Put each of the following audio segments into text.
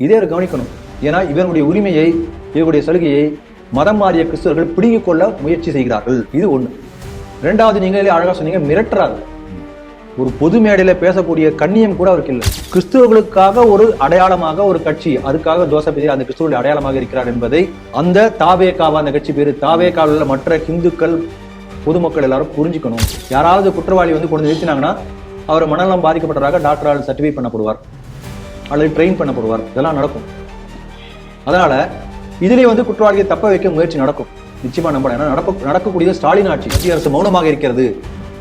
இதே கவனிக்கணும். ஏன்னா இவருடைய உரிமையை, இவருடைய சலுகையை மதம் மாறிய கிறிஸ்தவர்கள் பிடிங்கிக் கொள்ள முயற்சி செய்கிறார்கள். இது ஒண்ணு. ரெண்டாவது, நீங்களே அழகா சொன்னீங்க, மிரட்டுறாரு. ஒரு பொது மேடையில பேசக்கூடிய கண்ணியம் கூட அவருக்கு இல்லை. கிறிஸ்துவர்களுக்காக ஒரு அடையாளமாக ஒரு கட்சி, அதுக்காக ஜோசப் விஜய் அந்த கிறிஸ்துவனுடைய அடையாளமாக இருக்கிறார் என்பதை அந்த தாவேகாவா, அந்த கட்சி பேரு தாவேகாவில் மற்ற இந்துக்கள் பொதுமக்கள் எல்லாரும் புரிஞ்சுக்கணும். யாராவது குற்றவாளி வந்து கொண்டு நிறுத்தினாங்கன்னா அவர் மனநலம் பாதிக்கப்பட்டதாக டாக்டரால் சர்டிஃபை பண்ணப்படுவார் அல்லது ட்ரெயின் பண்ணப்படுவார். இதெல்லாம் நடக்கும். அதனால இதுலேயே வந்து குற்றவாளியை தப்ப வைக்க முயற்சி நடக்கும். நிச்சயமா நம்பலாம். ஏன்னா நடக்கக்கூடியது ஸ்டாலின் ஆட்சி. மத்திய அரசு மௌனமாக இருக்கிறது,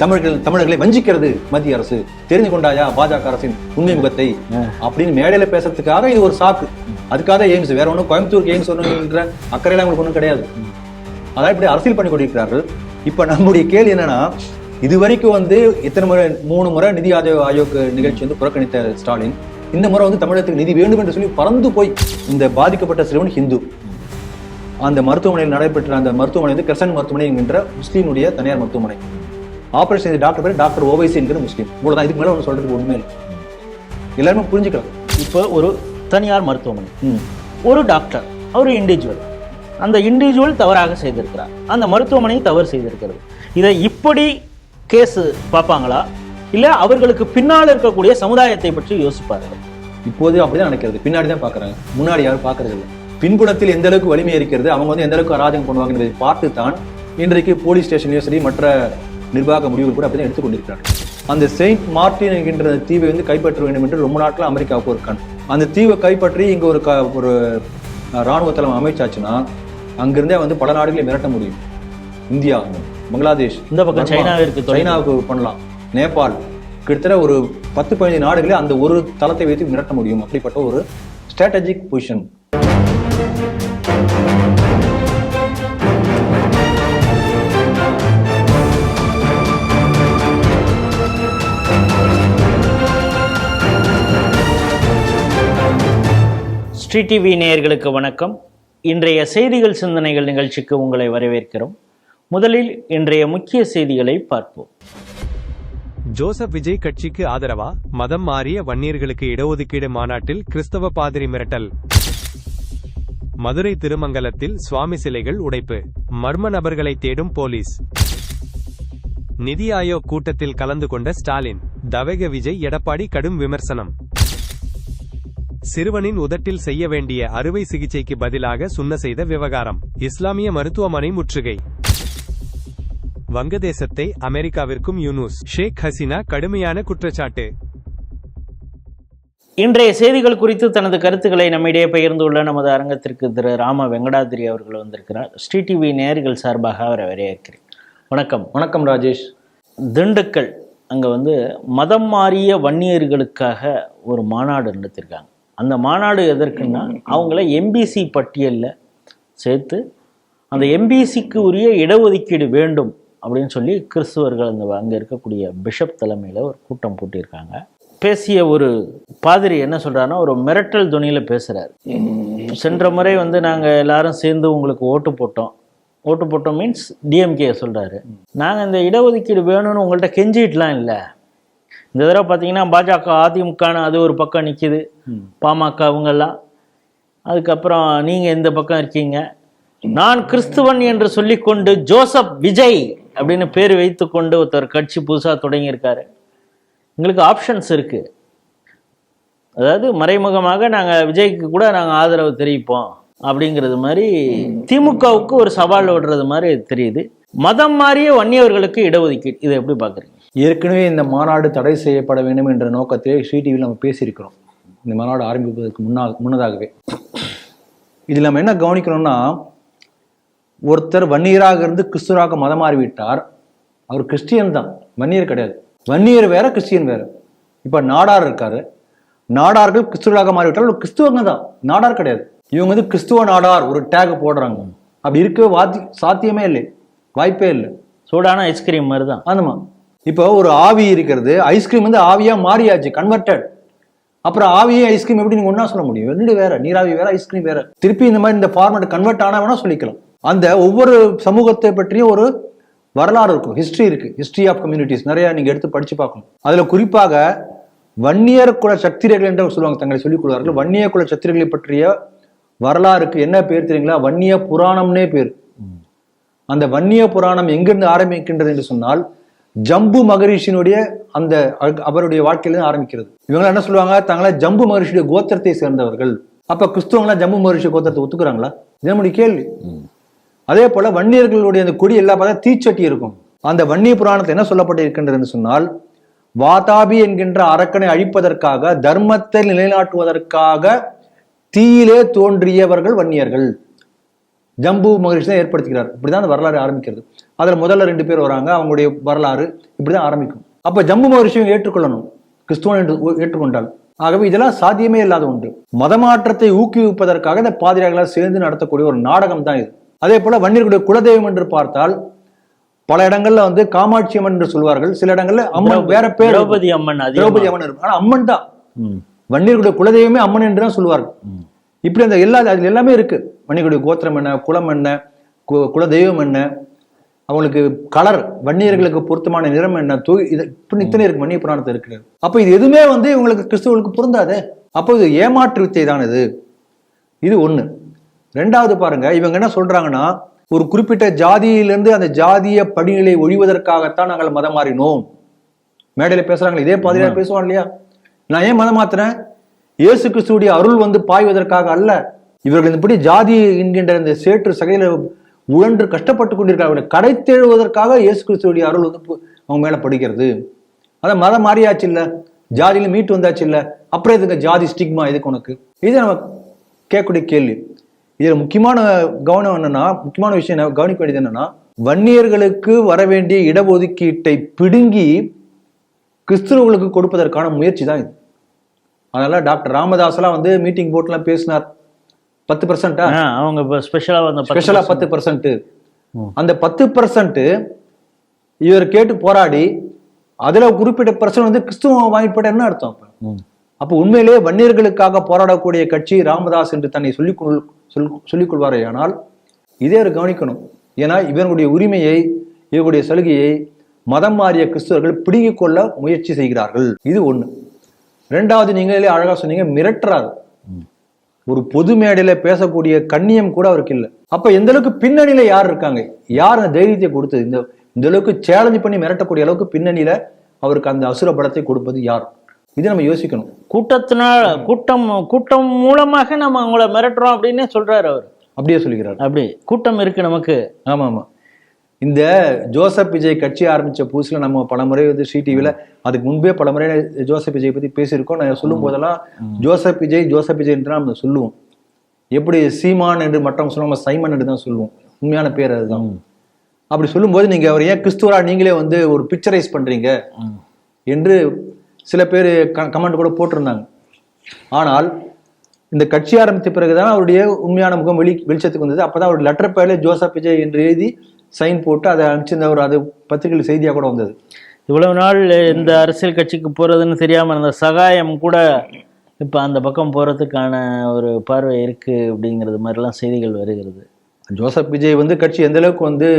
தமிழர்களை வஞ்சிக்கிறது மத்திய அரசு. தெரிந்து கொண்டாயா பாஜக அரசின் உண்மை முகத்தை அப்படின்னு மேடையில பேசுறதுக்காக இது ஒரு சாக்கு. அதுக்காக எய்ம்ஸ், வேற ஒன்றும் கோயம்புத்தூருக்கு எய்ம்ஸ் ஒன்றுன்ற அக்கறையில அவங்களுக்கு ஒன்றும் கிடையாது. அதான் இப்படி அரசியல் பண்ணி கொண்டிருக்கிறார்கள். இப்ப நம்முடைய கேள்வி என்னன்னா, இது வரைக்கும் வந்து எத்தனை முறை, 3 முறை நிதி ஆயோக் நிகழ்ச்சி வந்து புறக்கணித்த ஸ்டாலின் இந்த முறை வந்து தமிழகத்துக்கு நிதி வேண்டும் என்று சொல்லி பறந்து போய் இந்த பாதிக்கப்பட்ட சிறுவன் ஹிந்து அந்த மருத்துவமனையில் நடைபெற்ற அந்த மருத்துவமனை வந்து கிரசன் மருத்துவமனை என்கின்ற முஸ்லீமுடைய தனியார் மருத்துவமனை. ஆபரேஷன் செய்த டாக்டர் பேர் டாக்டர் ஓவைசி என்கிற முஸ்லீம். இவ்வளவுதான். இதுக்கு மேல ஒன்று சொல்றதுக்கு ஒண்ணுமே இல்லை. எல்லாருமே புரிஞ்சுக்கலாம். இப்போ ஒரு தனியார் மருத்துவமனை, ஒரு டாக்டர், ஒரு இண்டிவிஜுவல், அந்த இண்டிவிஜுவல் தவறாக செய்திருக்கிறார், அந்த மருத்துவமனை தவறு செய்திருக்கிறது. இதை இப்படி கேஸ் பார்ப்பாங்களா, இல்ல அவர்களுக்கு பின்னால் இருக்கக்கூடிய சமுதாயத்தை பற்றி யோசிப்பார்கள்? இப்போது அப்படிதான் நினைக்கிறது. பின்னாடி தான் பாக்குறாங்க, முன்னாடி யாரும் பாக்குறது இல்லை. பின்புலத்தில் எந்த அளவுக்கு வலிமை இருக்கிறது, அவங்க வந்து எந்த அளவுக்கு அராஜகம் பண்ணுவாங்க என்பதை பார்த்து தான் இன்றைக்கு போலீஸ் ஸ்டேஷன்லயும் சரி மற்ற நிர்வாக முடிவுகள் கூட அப்படிதான் எடுத்துக்கொண்டிருக்கிறார்கள். அந்த செயின்ட் மார்டின் என்கின்ற தீவை வந்து கைப்பற்ற வேண்டும் என்று ரொம்ப நாட்கள் அமெரிக்காவுக்கு இருக்காங்க. அந்த தீவை கைப்பற்றி இங்க ஒரு ராணுவ தளம் அமைச்சாச்சுன்னா அங்கிருந்தே வந்து பல நாடுகளை மிரட்ட முடியும். இந்தியா, பங்களாதேஷ், இந்த பக்கம் சைனாவுக்கு பண்ணலாம், நேபாள், கிட்டத்தட்ட ஒரு 10-15 நாடுகளே அந்த ஒரு தளத்தை வைத்து மிரட்ட முடியும். அப்படிப்பட்ட ஒரு ஸ்ட்ராட்டஜிக் பொசிஷன். ஸ்ரீ டிவி நேயர்களுக்கு வணக்கம். இன்றைய செய்திகள் சிந்தனைகள் நிகழ்ச்சிக்கு உங்களை வரவேற்கிறோம். முதலில் இன்றைய முக்கிய செய்திகளை பார்ப்போம். ஜோசப் விஜய் கட்சிக்கு ஆதரவா? மதம் மாறிய வன்னியர்களுக்கு இடஒதுக்கீடு மாநாட்டில் கிறிஸ்தவ பாதிரி மிரட்டல். மதுரை திருமங்கலத்தில் சுவாமி சிலைகள் உடைப்பு. மர்ம நபர்களை தேடும் போலீஸ். நிதி ஆயோக் கூட்டத்தில் கலந்து கொண்ட ஸ்டாலின். தவேக விஜய் எடப்பாடி கடும் விமர்சனம். சிறுவனின் உதட்டில் செய்ய வேண்டிய அறுவை சிகிச்சைக்கு பதிலாக சுண்ண செய்த விவகாரம். இஸ்லாமிய மருத்துவமனை முற்றுகை. வங்கதேசத்தை அமெரிக்காவிற்கும் யூனுஸ் ஷேக் ஹசீனா கடுமையான குற்றச்சாட்டு. இன்றைய செய்திகள் குறித்து தனது கருத்துக்களை நம்மிடையே பகிர்ந்துள்ள நமது அரங்கத்திற்கு திரு ராம வெங்கடாதிரி அவர்கள் வந்திருக்கிறார். ஸ்ரீ டிவி நேயர்கள் சார்பாக அவரை வரவேற்கிறேன். வணக்கம். வணக்கம் ராஜேஷ். திண்டுக்கல் அங்கே வந்து மதம் மாறிய வன்னியர்களுக்காக ஒரு மாநாடு நடத்திருக்காங்க. அந்த மாநாடு எதற்குன்னா, அவங்கள எம்பிசி பட்டியலில் சேர்த்து அந்த எம்பிசிக்கு உரிய இடஒதுக்கீடு வேண்டும் அப்படின்னு சொல்லி கிறிஸ்துவர்கள் அங்கே இருக்கக்கூடிய பிஷப் தலைமையில் ஒரு கூட்டம் போட்டியிருக்காங்க. பேசிய ஒரு பாதிரி என்ன சொல்கிறாருன்னா, ஒரு மிரட்டல் துணியில் பேசுகிறார். சென்ற முறை வந்து நாங்கள் எல்லாரும் சேர்ந்து உங்களுக்கு ஓட்டு போட்டோம் மீன்ஸ் டிஎம்கே சொல்கிறாரு. நாங்கள் இந்த இடஒதுக்கீடு வேணும்னு உங்கள்கிட்ட கெஞ்சிட்டுலாம் இல்லை. இந்த தடவை பார்த்தீங்கன்னா பாஜக, அதிமுகன்னு அது ஒரு பக்கம் நிற்கிது, பாமக அவங்கெல்லாம். அதுக்கப்புறம் நீங்கள் இந்த பக்கம் இருக்கீங்க. நான் கிறிஸ்துவன் என்று சொல்லிக்கொண்டு ஜோசப் விஜய் அப்படின்னு பேர் வைத்து கொண்டு ஒருத்தர் கட்சி புதுசாக தொடங்கியிருக்காரு. எங்களுக்கு ஆப்ஷன்ஸ் இருக்கு. அதாவது மறைமுகமாக நாங்கள் விஜய்க்கு கூட நாங்கள் ஆதரவு தெரிவிப்போம் அப்படிங்கிறது மாதிரி திமுகவுக்கு ஒரு சவால் விடுறது மாதிரி தெரியுது. மதம் மாறிய வன்னியவர்களுக்கு இடஒதுக்கீடு, இதை எப்படி பார்க்குறீங்க? ஏற்கனவே இந்த மாநாடு தடை செய்யப்பட வேண்டும் என்ற நோக்கத்திலே ஸ்ரீ டிவியில் நம்ம பேசியிருக்கிறோம். இந்த மாநாடு ஆரம்பிப்பதற்கு முன்னதாகவே. இதில் நம்ம என்ன கவனிக்கணும்னா, ஒருத்தர் வன்னியராக இருந்து கிறிஸ்துவராக மதம் மாறிவிட்டார். அவர் கிறிஸ்டியன் தான், வன்னியர் கிடையாது. வன்னியர் வேற, கிறிஸ்டியன் வேற. இப்போ நாடார் இருக்காரு. நாடார்கள் கிறிஸ்துவராக மாறிவிட்டார், ஒரு கிறிஸ்துவங்க தான், நாடார் கிடையாது. இவங்க வந்து கிறிஸ்துவ நாடார் ஒரு டேக் போடுறாங்க. அப்படி இருக்க சாத்தியமே இல்லை, வாய்ப்பே இல்லை. சூடான ஐஸ்கிரீம் மாதிரி தான். ஆமா. இப்போ ஒரு ஆவி இருக்கிறது, ஐஸ்கிரீம் வந்து ஆவியா மாறியாச்சு, கன்வெர்டட். அப்புறம் ஆவியே ஐஸ்கிரீம் எப்படி நீங்க ஒன்னா சொல்ல முடியும்? ரெண்டு வேற, நீராவி வேற, ஐஸ்கிரீம் வேற. திருப்பி இந்த மாதிரி இந்த ஃபார்மேட் கன்வெர்ட் ஆனா வேணா சொல்லிக்கலாம். அந்த ஒவ்வொரு சமூகத்தை பற்றியும் ஒரு வரலாறு இருக்கும், ஹிஸ்டரி இருக்கு. ஹிஸ்டரி ஆஃப் கம்யூனிட்டிஸ் நிறைய நீங்க எடுத்து படிச்சு பார்க்கணும். அதுல குறிப்பாக வன்னியர் குல சத்திரியர்கள் என்று சொல்லுவாங்க, தங்களை சொல்லிக் கொள்வார்கள். வன்னிய குல சத்திரியர்களை பற்றிய வரலாறுக்கு என்ன பேர் தெரியுங்களா? வன்னிய புராணம்னே பேர். அந்த வன்னிய புராணம் எங்கிருந்து ஆரம்பிக்கின்றது என்று சொன்னால் ஜம்பு மகரிஷியினுடைய அந்த அவருடைய வாழ்க்கையிலிருந்து ஆரம்பிக்கிறது. இவங்க என்ன சொல்லுவாங்க, தங்களை ஜம்பு மகரிஷியுடைய கோத்திரத்தை சேர்ந்தவர்கள். அப்ப கிறிஸ்துவங்களா ஜம்பு மகரிஷி கோத்திரத்தை ஒத்துக்கிறாங்களா? இதனுடைய கேள்வி. அதே போல வன்னியர்களுடைய அந்த கொடி எல்லாம் பார்த்தா தீச்சட்டி இருக்கும். அந்த வன்னிய புராணத்தில் என்ன சொல்லப்பட்டிருக்கின்றது சொன்னால், வாதாபி என்கின்ற அரக்கனை அழிப்பதற்காக, தர்மத்தை நிலைநாட்டுவதற்காக தீயிலே தோன்றியவர்கள் வன்னியர்கள். ஜம்பு மகரிஷி தான் ஏற்படுத்துகிறார். இப்படிதான் அந்த வரலாறு ஆரம்பிக்கிறது. அதுல முதல்ல 2 பேர் வராங்க, அவங்களுடைய வரலாறு இப்படிதான் ஆரம்பிக்கும். அப்ப ஜம்பு மகரிஷியை ஏற்றுக்கொள்ளணும், கிறிஸ்துவன் என்று ஏற்றுக்கொண்டால். ஆகவே இதெல்லாம் சாத்தியமே இல்லாத ஒன்று. மதமாற்றத்தை ஊக்குவிப்பதற்காக இந்த பாதிரியார்களால் சேர்ந்து நடத்தக்கூடிய ஒரு நாடகம் தான் இது. அதே போல வன்னியர்களுடைய குலதெய்வம் என்று பார்த்தால் பல இடங்கள்ல காமாட்சி அம்மன் என்று சொல்வார்கள், சில இடங்கள்ல அம்மன் வேற பேர், திரௌபதி அம்மன் இருக்கும். ஆனா அம்மன் தான் வன்னியர்களுடைய குலதெய்வமே அம்மன் என்று தான் சொல்வார்கள். இப்படி அந்த அதுல எல்லாமே இருக்கு. வன்னியர்களுடைய கோத்திரம் என்ன, குலம் என்ன, குலதெய்வம் என்ன, அவங்களுக்கு கலர், வன்னியர்களுக்கு பொருத்தமான நிறம் என்ன, இத்தனை இருக்கு வன்னிய புராணத்தை இருக்கிறது. அப்ப இது எதுவுமே இவங்களுக்கு கிறிஸ்துவர்களுக்கு பொருந்தாது. அப்போ இது ஏமாற்று வித்தை தான் இது ஒண்ணு. 2வது பாருங்க, இவங்க என்ன சொல்றாங்கன்னா, ஒரு குறிப்பிட்ட ஜாதியிலிருந்து அந்த ஜாதிய படிநிலை ஒழிவதற்காகத்தான் நாங்கள் மதம் மாறினோம். மேடையில பேசுறாங்க, இதே பாதிரியார் பேசுவாங்க இல்லையா, நான் ஏன் மதம் மாத்தினேன், இயேசு கிறிஸ்துடைய அருள் பாய்வதற்காக அல்ல, இவர்கள் இப்படி ஜாதி என்கின்ற இந்த சேற்று சகையில உழன்று கஷ்டப்பட்டு கொண்டிருக்காங்க, கடை தேடுவதற்காக இயேசு கிறிஸ்துடைய அருள் அவங்க மேல படுகிறது. அதான் மதம் மாறியாச்சு இல்ல, ஜாதியில மீட்டு வந்தாச்சு இல்ல, அப்புறம் எதுக்கு ஜாதி ஸ்டிக்மா எதுக்கு உனக்கு? இது நம்ம கேட்கக்கூடிய கேள்வி. இதுல முக்கியமான விஷயம் கவனிக்க வேண்டியது என்னன்னா, வன்னியர்களுக்கு வர வேண்டிய இடஒதுக்கீட்டை பிடுங்கி கிறிஸ்துவர்களுக்கு கொடுப்பதற்கான முயற்சி தான் இது. அதனால டாக்டர் ராமதாஸ் எல்லாம் மீட்டிங் போட்டுலாம் பேசினார். 10% அவங்க ஸ்பெஷலா 10%. அந்த 10% இவர் கேட்டு போராடி அதுல குறிப்பிட்ட பர்சன்ட் கிறிஸ்துவ வாங்கிப்பட்ட என்ன அர்த்தம்? அப்ப உண்மையிலேயே வன்னியர்களுக்காக போராடக்கூடிய கட்சி ராமதாஸ் என்று தன்னை சொல்லிக் கொள்வாரே. ஆனால் இதே கவனிக்கணும். ஏன்னா இவர்களுடைய உரிமையை, இவர்களுடைய சலுகையை மதம் மாறிய கிறிஸ்துவர்கள் பிடுங்கிக் கொள்ள முயற்சி செய்கிறார்கள். இது ஒண்ணு. 2வது, நீங்களே அழகா சொன்னீங்க, மிரட்டுறாரு. ஒரு பொது மேடையில பேசக்கூடிய கண்ணியம் கூட அவருக்கு இல்லை. அப்ப எந்த அளவுக்கு பின்னணியில யார் இருக்காங்க, யார் அந்த தைரியத்தை கொடுத்தது, இந்த அளவுக்கு சேலஞ்ச் பண்ணி மிரட்டக்கூடிய அளவுக்கு பின்னணியில அவருக்கு அந்த அசுர பலத்தை கொடுப்பது யார்? இது நம்ம யோசிக்கணும். கூட்டம் மூலமாக நம்ம அவங்கள மிரட்டுறோம் அப்படின்னு சொல்றாரு அவர். அப்படியே சொல்லுகிறார். அப்படி கூட்டம் இருக்கு நமக்கு. ஆமா. இந்த ஜோசப் விஜய் கட்சி ஆரம்பிச்ச புதுசுல நம்ம பலமுறை ஸ்ரீ டிவில, அதுக்கு முன்பே பலமுறை ஜோசப் விஜய் பத்தி பேசியிருக்கோம். நான் சொல்லும் போதெல்லாம் ஜோசப் விஜய் என்று நம்ம சொல்லுவோம். எப்படி சீமான் என்று மற்றவங்க சொல்லுவாங்க, சைமன் என்று தான் சொல்லுவோம். உண்மையான பேர் அதுதான். அப்படி சொல்லும் போது நீங்க அவர் ஏன் கிறிஸ்துவரா நீங்களே ஒரு பிக்சரைஸ் பண்றீங்க என்று சில பேர் கமெண்ட் கூட போட்டிருந்தாங்க. ஆனால் இந்த கட்சி ஆரம்பித்த பிறகுதான் அவருடைய உண்மையான முகம் வெளிச்சத்துக்கு வந்தது. அப்பதான் அவருடைய லெட்டர் பேர்ல ஜோசப் விஜய் என்று எழுதி சைன் போட்டு அதை அனுப்பிச்சிருந்தவர். அது பத்திரிகையில் செய்தியா கூட வந்தது. இவ்வளவு நாள் இந்த அரசியல் கட்சிக்கு போறதுன்னு தெரியாம இருந்த சகாயம் கூட இப்ப அந்த பக்கம் போறதுக்கான ஒரு பார்வை இருக்கு அப்படிங்கிறது மாதிரிலாம் செய்திகள் வருகிறது. ஜோசப் விஜய் கட்சி எந்த அளவுக்கு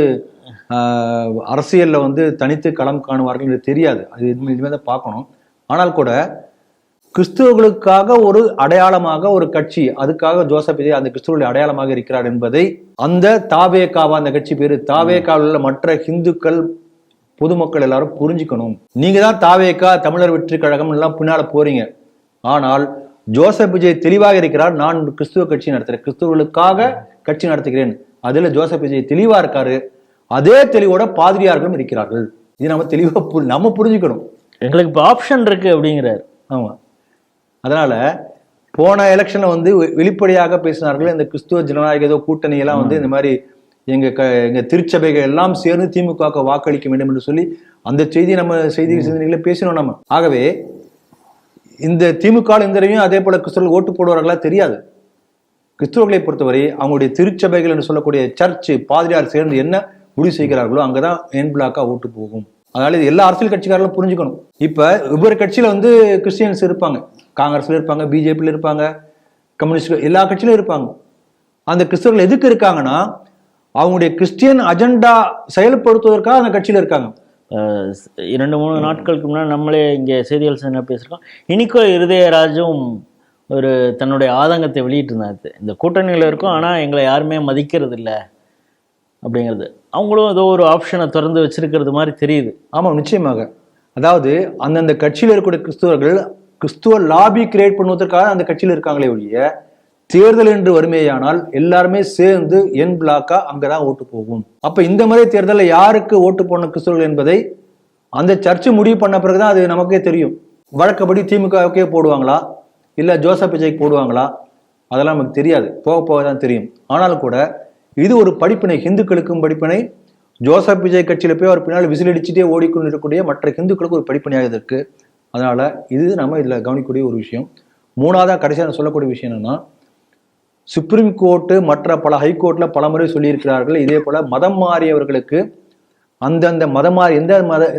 அரசியல்ல தனித்து களம் காணுவார்கள் என்று தெரியாது. அது இனிமே தான் பார்க்கணும். ஆனால் கூட கிறிஸ்துவர்களுக்காக ஒரு அடையாளமாக ஒரு கட்சி, அதுக்காக ஜோசப் விஜய் அந்த கிறிஸ்துவனுடைய அடையாளமாக இருக்கிறார் என்பதை அந்த தாவேகாவா, அந்த கட்சி பேரு தாவேகாவில் உள்ள மற்ற இந்துக்கள் பொதுமக்கள் எல்லாரும் புரிஞ்சுக்கணும். நீங்க தான் தாவேகா, தமிழர் வெற்றி கழகம் எல்லாம் பின்னால போறீங்க. ஆனால் ஜோசப் விஜய் தெளிவாக இருக்கிறார், நான் கிறிஸ்துவ கட்சி நடத்துறேன், கிறிஸ்துவர்களுக்காக கட்சி நடத்துகிறேன். அதுல ஜோசப் விஜய் தெளிவா இருக்காரு. அதே தெளிவோட பாதிரியார்களும் இருக்கிறார்கள். இது நம்ம தெளிவா நம்ம புரிஞ்சுக்கணும். எங்களுக்கு இப்போ ஆப்ஷன் இருக்கு அப்படிங்கிறார். ஆமா. அதனால போன எலெக்ஷன்ல வெளிப்படையாக பேசினார்கள், இந்த கிறிஸ்துவ ஜனநாயக கூட்டணி எல்லாம் இந்த மாதிரி எங்க திருச்சபைகள் எல்லாம் சேர்ந்து திமுக வாக்களிக்க வேண்டும் என்று சொல்லி அந்த செய்தி நம்ம செய்திகளை பேசினோம் நம்ம. ஆகவே இந்த திமுக இந்த அதே போல கிறிஸ்துவர்கள் ஓட்டு போடுவார்களா தெரியாது. கிறிஸ்துவர்களை பொறுத்தவரை அவங்களுடைய திருச்சபைகள் என்று சொல்லக்கூடிய சர்ச் பாதிரியார் சேர்ந்து என்ன முடிவு செய்கிறார்களோ அங்கதான் என் பிளாக்கா ஓட்டு போகும். அதனால இது எல்லா அரசியல் கட்சிக்காரர்களும் புரிஞ்சுக்கணும். இப்ப ஒவ்வொரு கட்சியில கிறிஸ்டியன்ஸ் இருப்பாங்க, காங்கிரஸ்ல இருப்பாங்க, பிஜேபியில இருப்பாங்க, கம்யூனிஸ்ட், எல்லா கட்சியிலும் இருப்பாங்க. அந்த கிறிஸ்தவர்கள் எதுக்கு இருக்காங்கன்னா அவங்களுடைய கிறிஸ்டியன் அஜெண்டா செயல்படுத்துவதற்காக அந்த கட்சியில இருக்காங்க. 2-3 நாட்களுக்கு முன்னாடி நம்மளே இங்கே செய்திகள் சேனல்ல பேசியிருக்கோம். இனிக்கோ இருதயராஜும் ஒரு தன்னுடைய ஆதங்கத்தை வெளியிட்டிருந்தாரு. இந்த கூட்டணியில் இருக்கும், ஆனால் எங்களை யாருமே மதிக்கிறது இல்லை அப்படிங்கிறது. அவங்களும் ஏதோ ஒரு ஆப்ஷனை திறந்து வச்சிருக்கிறது மாதிரி தெரியுது. ஆமாம், நிச்சயமாக. அதாவது அந்தந்த கட்சியில் இருக்கக்கூடிய கிறிஸ்துவர்கள் கிறிஸ்துவ லாபி கிரியேட் பண்ணுவதற்காக அந்த கட்சியில் இருக்காங்களே ஒழிய, தேர்தல் என்று வறுமையானால் எல்லாருமே சேர்ந்து என் பிளாக்கா அங்கதான் ஓட்டு போகும். அப்ப இந்த மாதிரி தேர்தலில் யாருக்கு ஓட்டு போன கிறிஸ்துவர்கள் என்பதை அந்த சர்ச்சை முடிவு பண்ண பிறகுதான் அது நமக்கே தெரியும். வழக்கப்படி திமுகவுக்கே போடுவாங்களா இல்ல ஜோசப் விஜய்க்கு போடுவாங்களா அதெல்லாம் நமக்கு தெரியாது, போக போக தான் தெரியும். ஆனாலும் கூட இது ஒரு படிப்பினை, இந்துக்களுக்கும் படிப்பினை, ஜோசப் விஜய் கட்சியில போய் அவர் பின்னால் விசில் அடிச்சுட்டே ஓடிக்கொண்டு இருக்கக்கூடிய மற்ற இந்துக்களுக்கு ஒரு படிப்பினையாக இருக்கு. அதனால இது நம்ம இதுல கவனிக்கக்கூடிய ஒரு விஷயம். மூணாவதா கடைசியாக சொல்லக்கூடிய விஷயம் என்னன்னா, சுப்ரீம் கோர்ட்டு மற்ற பல ஹைகோர்ட்ல பல முறை சொல்லியிருக்கிறார்கள், இதே போல மதம் மாறியவர்களுக்கு அந்தந்த மதம் மாறி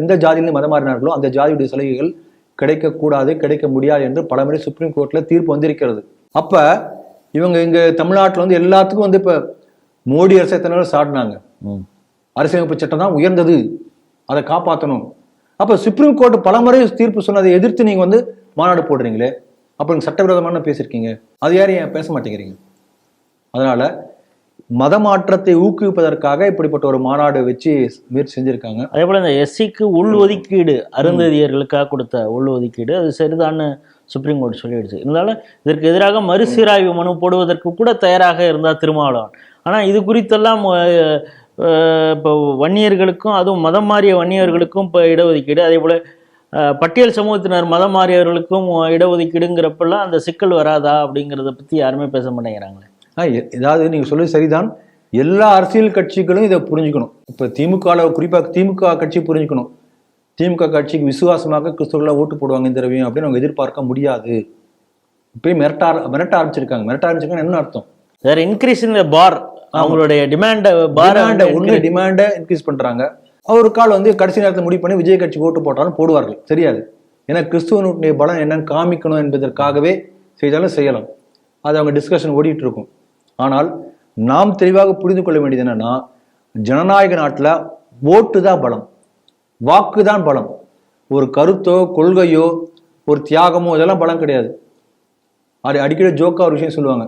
எந்த ஜாதியிலும் மதம் மாறினார்களோ அந்த ஜாதியுடைய சலுகைகள் கிடைக்கக்கூடாது, கிடைக்க முடியாது என்று பல முறை சுப்ரீம் கோர்ட்ல தீர்ப்பு வந்திருக்கிறது. அப்ப இவங்க இங்க தமிழ்நாட்டில் வந்து எல்லாத்துக்கும் வந்து இப்ப மோடி அரசு எத்தனை சாட்டினாங்க, அரசியலமைப்பு சட்டம் தான் உயர்ந்தது, அதை காப்பாற்றணும். அப்ப சுப்ரீம் கோர்ட் பல முறை தீர்ப்பு சொன்னதை எதிர்த்து நீங்க வந்து மாநாடு போடுறீங்களே, அப்ப நீங்க சட்டவிரோதமான பேசியிருக்கீங்க, அது யாரும் ஏன் பேச மாட்டேங்கிறீங்க? அதனால மத மாற்றத்தை ஊக்குவிப்பதற்காக இப்படிப்பட்ட ஒரு மாநாடு வச்சு முயற்சி செஞ்சிருக்காங்க. அதே போல இந்த எஸ்சிக்கு உள் ஒதுக்கீடு, அருந்ததியர்களுக்காக கொடுத்த உள் ஒதுக்கீடு அது சரிதான்னு சுப்ரீம் கோர்ட் சொல்லிடுச்சு. இருந்தாலும் இதற்கு எதிராக மறுசீராய்வு மனு போடுவதற்கு கூட தயாராக இருந்தார் திருமாவளவன். ஆனால் இது குறித்தெல்லாம் இப்போ வன்னியர்களுக்கும், அதுவும் மதம் மாறிய வன்னியர்களுக்கும் இப்போ இடஒதுக்கீடு, அதே போல் பட்டியல் சமூகத்தினர் மதம் மாறியவர்களுக்கும் இடஒதுக்கீடுங்கிறப்பெல்லாம் அந்த சிக்கல் வராதா அப்படிங்கிறத பற்றி யாருமே பேச மாட்டேங்கிறாங்களே. ஏதாவது நீங்க சொல்றது சரிதான். எல்லா அரசியல் கட்சிகளும் இதை புரிஞ்சுக்கணும். இப்ப திமுக குறிப்பாக திமுக கட்சி புரிஞ்சுக்கணும். திமுக கட்சிக்கு விசுவாசமாக கிறிஸ்தவர்களை ஓட்டு போடுவாங்க இந்த தடவையும் அப்படின்னு அவங்க எதிர்பார்க்க முடியாது. இப்பயே மிரட்ட ஆரம்பிச்சிருக்காங்க. மிரட்ட ஆரம்பிச்சிருக்காங்க என்ன அர்த்தம்? வேற இன்க்ரீஸ் இந்த பார், அவங்களுடைய டிமாண்டை இன்க்ரீஸ் பண்றாங்க. ஒரு கால் வந்து கடைசி நேரத்தில் முடிவு பண்ணி விஜய் கட்சி ஓட்டு போட்டாலும் போடுவார்கள், தெரியாது. ஏன்னா கிறிஸ்துவனுடைய பலம் என்னன்னு காமிக்கணும் என்பதற்காகவே செய்தாலும் செய்யலாம். அது அவங்க டிஸ்கஷன் ஓடிட்டு இருக்கும். ஆனால் நாம் தெளிவாக புரிந்து கொள்ள வேண்டியது என்னன்னா, ஜனநாயக நாட்டில் ஓட்டு தான் பலம், வாக்கு தான் பலம். ஒரு கருத்தோ கொள்கையோ ஒரு தியாகமோ இதெல்லாம் பலம் கிடையாது. அது அடிக்கடி ஜோக்கா ஒரு விஷயம் சொல்லுவாங்க,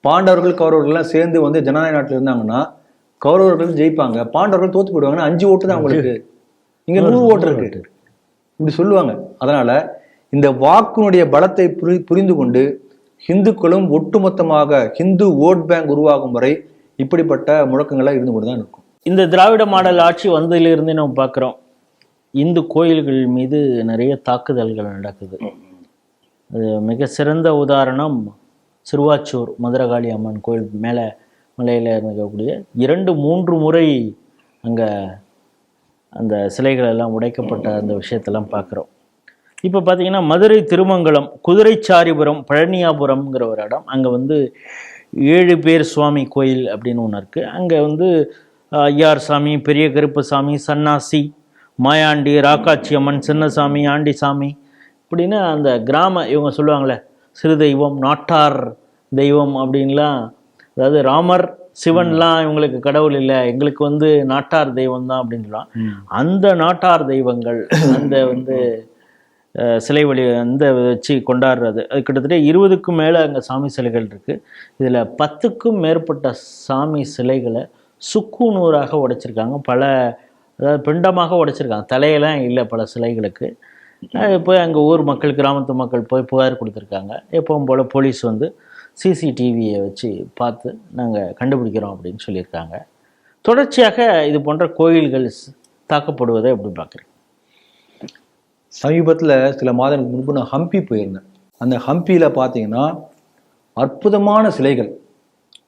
பாண்டவர்கள் கௌரவர்கள்லாம் சேர்ந்து வந்து ஜனநாயக நாட்டில் இருந்தாங்கன்னா கௌரவர்கள் ஜெயிப்பாங்க, பாண்டவர்கள் தோத்து போயிடுவாங்கன்னா 5 ஓட்டு தான் அவங்களுக்கு, இங்க 100 ஓட்டு இருக்கு இப்படி சொல்லுவாங்க. அதனால இந்த வாக்குனுடைய பலத்தை புரிந்து கொண்டு ஹிந்துக்களும் ஒட்டுமொத்தமாக ஹிந்து ஓட் பேங்க் உருவாகும் வரை இப்படிப்பட்ட முழக்கங்களாக இருந்து கொண்டு தான் இருக்கும். இந்த திராவிட மாடல் ஆட்சி வந்ததிலிருந்து நம்ம பார்க்குறோம், இந்து கோயில்கள் மீது நிறைய தாக்குதல்கள் நடக்குது. அது மிக சிறந்த உதாரணம் சிறுவாச்சூர் மதுரகாளி அம்மன் கோயில் மேலே மலையில் இருக்கக்கூடிய 2-3 முறை அங்கே அந்த சிலைகள் எல்லாம் உடைக்கப்பட்ட அந்த விஷயத்தெல்லாம் பார்க்குறோம். இப்போ பார்த்தீங்கன்னா மதுரை திருமங்கலம் குதிரைச்சாரிபுரம் பழனியாபுரம்ங்கிற ஒரு இடம், அங்கே வந்து 7 பேர் சுவாமி கோயில் அப்படின்னு ஒன்று இருக்குது. அங்கே வந்து ஐயார் சாமி, பெரிய கருப்பசாமி, சன்னாசி, மாயாண்டி, ராக்காச்சி அம்மன், சின்னசாமி, ஆண்டிசாமி இப்படின்னு அந்த கிராம இவங்க சொல்லுவாங்களே சிறு தெய்வம், நாட்டார் தெய்வம் அப்படின்லாம், அதாவது ராமர் சிவன்லாம் இவங்களுக்கு கடவுள் இல்லை, எங்களுக்கு வந்து நாட்டார் தெய்வம் தான் அப்படின்னு சொல்லலாம். அந்த நாட்டார் தெய்வங்கள் அந்த வந்து சிலை வழி அந்த வச்சு கொண்டாடுறது, அது கிட்டத்தட்ட 20க்கும் மேலே அங்கே சாமி சிலைகள் இருக்குது. இதில் 10க்கும் மேற்பட்ட சாமி சிலைகளை சுக்கு நூறாக உடைச்சிருக்காங்க, பல அதாவது பிண்டமாக உடைச்சிருக்காங்க, தலையெல்லாம் இல்லை பல சிலைகளுக்கு. போய் அங்கே ஊர் மக்கள், கிராமத்து மக்கள் போய் புகார் கொடுத்துருக்காங்க. எப்பவும் போல் போலீஸ் வந்து சிசிடிவியை வச்சு பார்த்து நாங்கள் கண்டுபிடிக்கிறோம் அப்படின்னு சொல்லியிருக்காங்க. தொடர்ச்சியாக இது போன்ற கோயில்கள் தாக்கப்படுவதை எப்படி பார்க்குறேன்? சமீபத்தில் சில மாதங்களுக்கு முன்பு நான் ஹம்பி போயிருந்தேன். அந்த ஹம்பியில் பார்த்தீங்கன்னா அற்புதமான சிலைகள்,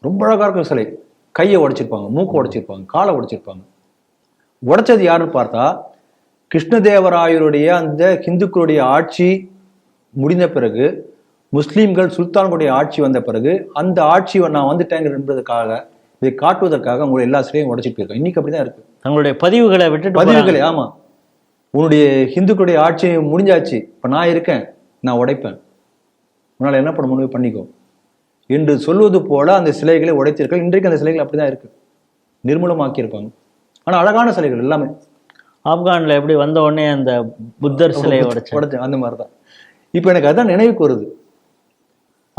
ரொம்ப அழகாக இருக்கிற சிலை, கையை உடைச்சிருப்பாங்க, மூக்கை உடைச்சிருப்பாங்க, காலை உடைச்சிருப்பாங்க. உடைச்சது யாருன்னு பார்த்தா கிருஷ்ணதேவராயருடைய அந்த ஹிந்துக்களுடைய ஆட்சி முடிந்த பிறகு, முஸ்லீம்கள் சுல்தான்களுடைய ஆட்சி வந்த பிறகு, அந்த ஆட்சி நான் வந்துட்டேங்க என்பதற்காக, இதை காட்டுவதற்காக அவங்களுடைய எல்லா சிலையும் உடைச்சிட்டு போயிருக்காங்க. இன்னைக்கு அப்படிதான் இருக்கு. தங்களுடைய பதிவுகளை பதிவுகளை ஆமா, உன்னுடைய ஹிந்துக்களுடைய ஆட்சி முடிஞ்சாச்சு, இப்போ நான் இருக்கேன், நான் உடைப்பேன், உன்னால் என்ன பண்ண முடியும் பண்ணிக்கோ என்று சொல்வது போல அந்த சிலைகளை உடைத்திருக்க. இன்றைக்கு அந்த சிலைகள் அப்படிதான் இருக்கு, நிர்மூலமாக்கியிருப்பாங்க. ஆனால் அழகான சிலைகள் எல்லாமே. ஆப்கானில் எப்படி வந்த உடனே அந்த புத்தர் சிலையை உடைச்சு அந்த மாதிரி தான். இப்போ எனக்கு அதுதான் நினைவுக்கு வருது.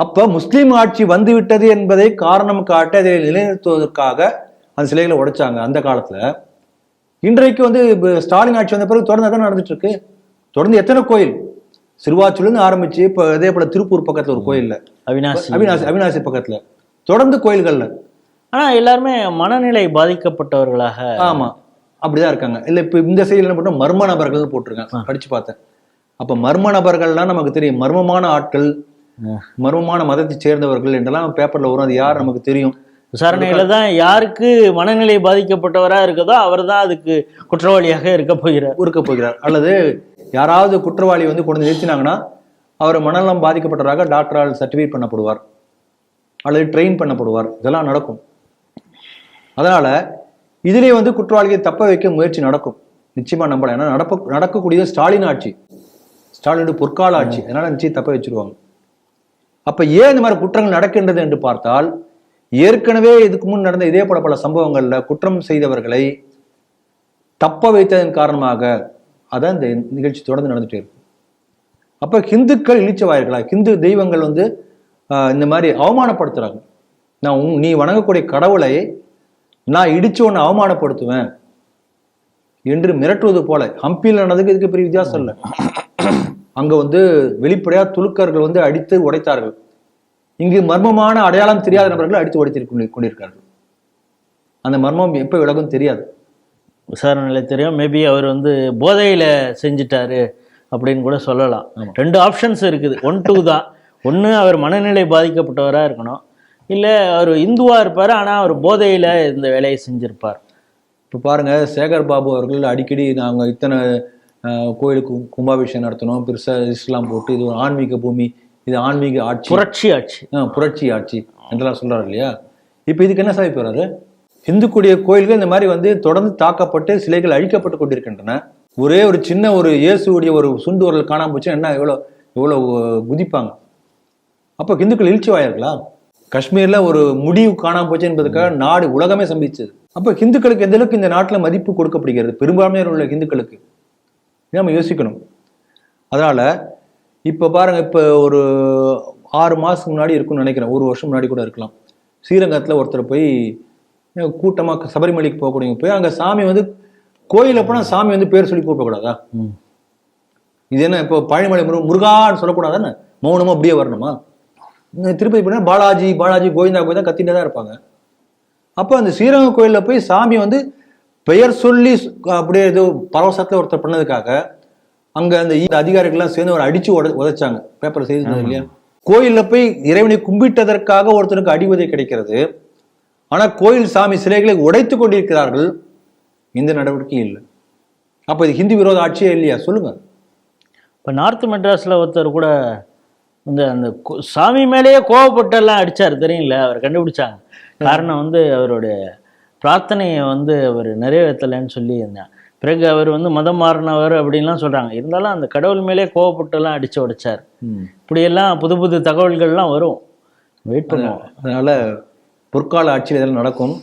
அப்ப முஸ்லீம் ஆட்சி வந்து விட்டது என்பதை காரணம் காட்ட அதை நிலைநிறுத்துவதற்காக அந்த சிலைகளை உடைச்சாங்க அந்த காலத்துல. இன்றைக்கு வந்து ஸ்டாலின் ஆட்சி வந்த பிறகு தொடர்ந்து தான் நடந்துட்டு இருக்கு. தொடர்ந்து எத்தனை கோயில் சிறுவாச்சூர்லேருந்து ஆரம்பிச்சு இப்போ அதே போல திருப்பூர் பக்கத்துல ஒரு கோயில்ல, அவினாசி பக்கத்துல தொடர்ந்து கோயில்கள்ல. ஆனா எல்லாருமே மனநிலை பாதிக்கப்பட்டவர்களாக. ஆமா, அப்படிதான் இருக்காங்க. இல்ல இப்ப இந்த செய்தியில் என்ன பண்ண மர்ம நபர்கள் போட்டிருக்காங்க, படிச்சு பார்த்தேன். அப்ப மர்ம நபர்கள்லாம் நமக்கு தெரியும், மர்மமான ஆட்கள், மர்மமான மதத்தை சேர்ந்தவர்கள் என்றெல்லாம் பேப்பர்ல வரும். அது யார் நமக்கு தெரியும். விசாரணையில தான் யாருக்கு மனநிலை பாதிக்கப்பட்டவரா இருக்குதோ அவர் தான் அதுக்கு குற்றவாளியாக இருக்க போகிறார். அல்லது யாராவது குற்றவாளி வந்து கொண்டு நிறுத்தினாங்கன்னா அவர் மனநலம் பாதிக்கப்பட்டவராக டாக்டரால் சர்டிஃபிகேட் பண்ணப்படுவார் அல்லது ட்ரெயின் பண்ணப்படுவார். இதெல்லாம் நடக்கும். அதனால இதிலே வந்து குற்றவாளியை தப்ப வைக்க முயற்சி நடக்கும், நிச்சயமா நம்பலாம். ஏன்னா நடக்கக்கூடியது ஸ்டாலின் ஆட்சி, ஸ்டாலினுடைய பொற்கால ஆட்சி. அதனால நிச்சயம் தப்ப வச்சிருவாங்க. அப்ப ஏன் இந்த மாதிரி குற்றங்கள் நடக்கின்றது என்று பார்த்தால், ஏற்கனவே இதுக்கு முன் நடந்த இதே போல பல சம்பவங்கள்ல குற்றம் செய்தவர்களை தப்ப வைத்ததன் காரணமாக அதான் இந்த நிகழ்ச்சி தொடர்ந்து நடந்துட்டே இருக்கு. அப்ப ஹிந்துக்கள் இழிச்சவாயர்களா, ஹிந்து தெய்வங்கள் வந்து இந்த மாதிரி அவமானப்படுத்துறாங்க. நீ வணங்கக்கூடிய கடவுளை நான் இடிச்சு ஒன்று அவமானப்படுத்துவேன் என்று மிரட்டுவது போல. ஹம்பியில் நடந்ததுக்கு இதுக்கு பெரிய வித்தியாசம் இல்லை. அங்க வந்து வெளிப்படையா துலுக்கர்கள் வந்து அடித்து உடைத்தார்கள். இங்கு மர்மமான அடையாளம் தெரியாத நபர்கள் அடித்து உடைத்து கொண்டிருக்கார்கள். அந்த மர்மம் எப்ப விலகும் தெரியாது, விசாரணையில தெரியும். மேபி அவர் வந்து போதையில செஞ்சிட்டாரு அப்படின்னு கூட சொல்லலாம். ரெண்டு ஆப்ஷன்ஸ் இருக்குது, 1-2 தான். ஒன்று அவர் மனநிலை பாதிக்கப்பட்டவராக இருக்கணும், இல்லை அவர் இந்துவா இருப்பார் ஆனால் அவர் போதையில இந்த வேலையை செஞ்சிருப்பார். இப்போ பாருங்க, சேகர் பாபு அவர்கள் அடிக்கடி நாங்கள் இத்தனை கோயிலுக்கு கும்பாபிஷேகம் நடத்தணும், பெருசாக இஸ்லாம் போட்டு இது ஒரு ஆன்மீக பூமி, இது ஆன்மீக ஆட்சி, புரட்சி ஆட்சி என்றெல்லாம் சொல்றாரு இல்லையா? இப்போ இதுக்கு என்ன சாதிப்பு வர்றாரு? இந்துக்குடைய கோயில்கள் இந்த மாதிரி வந்து தொடர்ந்து தாக்கப்பட்டு சிலைகள் அழிக்கப்பட்டு கொண்டிருக்கின்றன. ஒரே ஒரு சின்ன ஒரு இயேசுடைய ஒரு சுண்டு உரல் காணாம போச்சு என்ன எவ்வளோ குதிப்பாங்க. அப்போ இந்துக்கள் எழுச்சிவாயர்களா? காஷ்மீர்ல ஒரு முடிவு காணாம போச்சு என்பதுக்காக நாடு உலகமே சம்பிச்சது. அப்போ இந்துக்களுக்கு எந்த அளவுக்கு இந்த நாட்டில் மதிப்பு கொடுக்கப்படுகிறது, பெரும்பான்மையான உள்ள இந்துக்களுக்கு நம்ம யோசிக்கணும். அதனால இப்போ பாருங்க, இப்போ ஒரு 6 மாசத்துக்கு முன்னாடி இருக்கும்னு நினைக்கிறேன், 1 வருஷம் முன்னாடி கூட இருக்கலாம், ஸ்ரீரங்கத்தில் ஒருத்தர் போய் கூட்டமாக சபரிமலைக்கு போகக்கூடியவங்க போய் அங்கே சாமி வந்து கோயில போனால் சாமி வந்து பேர் சொல்லி கூப்பிடக்கூடாதா? இது என்ன இப்போ பழனிமலை முருகான்னு சொல்லக்கூடாதானே? மௌனமா அப்படியே வரணுமா? திருப்பதி போனா பாலாஜி கோவிந்தா கோவிந்தா கத்திட்டே தான் இருப்பாங்க. அப்போ அந்த ஸ்ரீரங்க கோயிலில் போய் சாமி வந்து பெயர் சொல்லி அப்படியே ஏதோ பரவசத்தில் ஒருத்தர் பண்ணதுக்காக அங்கே அந்த அதிகாரிகள்லாம் சேர்ந்து ஒரு அடிச்சு உதைச்சாங்க, பேப்பர் செய்து இல்லையா? கோயிலில் போய் இறைவனை கும்பிட்டதற்காக ஒருத்தருக்கு அடிவதை கிடைக்கிறது, ஆனால் கோயில் சாமி சிலைகளை உடைத்து கொண்டிருக்கிறார்கள். இந்த நடவடிக்கை இல்லை. அப்போ இது ஹிந்து விரோத ஆட்சியே இல்லையா? சொல்லுங்க. இப்போ நார்த் மெட்ராஸில் ஒருத்தர் கூட இந்த அந்த சாமி மேலேயே கோவப்பட்டெல்லாம் அடித்தார் தெரியுங்களா? அவர் கண்டுபிடிச்சாங்க. காரணம் வந்து அவருடைய பிரார்த்தனையை வந்து அவர் நிறைவேற்றலைன்னு சொல்லி இருந்தார். பிறகு அவர் வந்து மதம் மாறினவர் அப்படின்லாம் சொல்கிறாங்க. இருந்தாலும் அந்த கடவுள் மேலே கோவப்பட்டெல்லாம் அடித்து உடைச்சார். இப்படியெல்லாம் புது புது தகவல்கள்லாம் வரும், வெயிட் பண்ணுவோம். அதனால் பொற்கால ஆட்சியில் இதெல்லாம் நடக்கும்.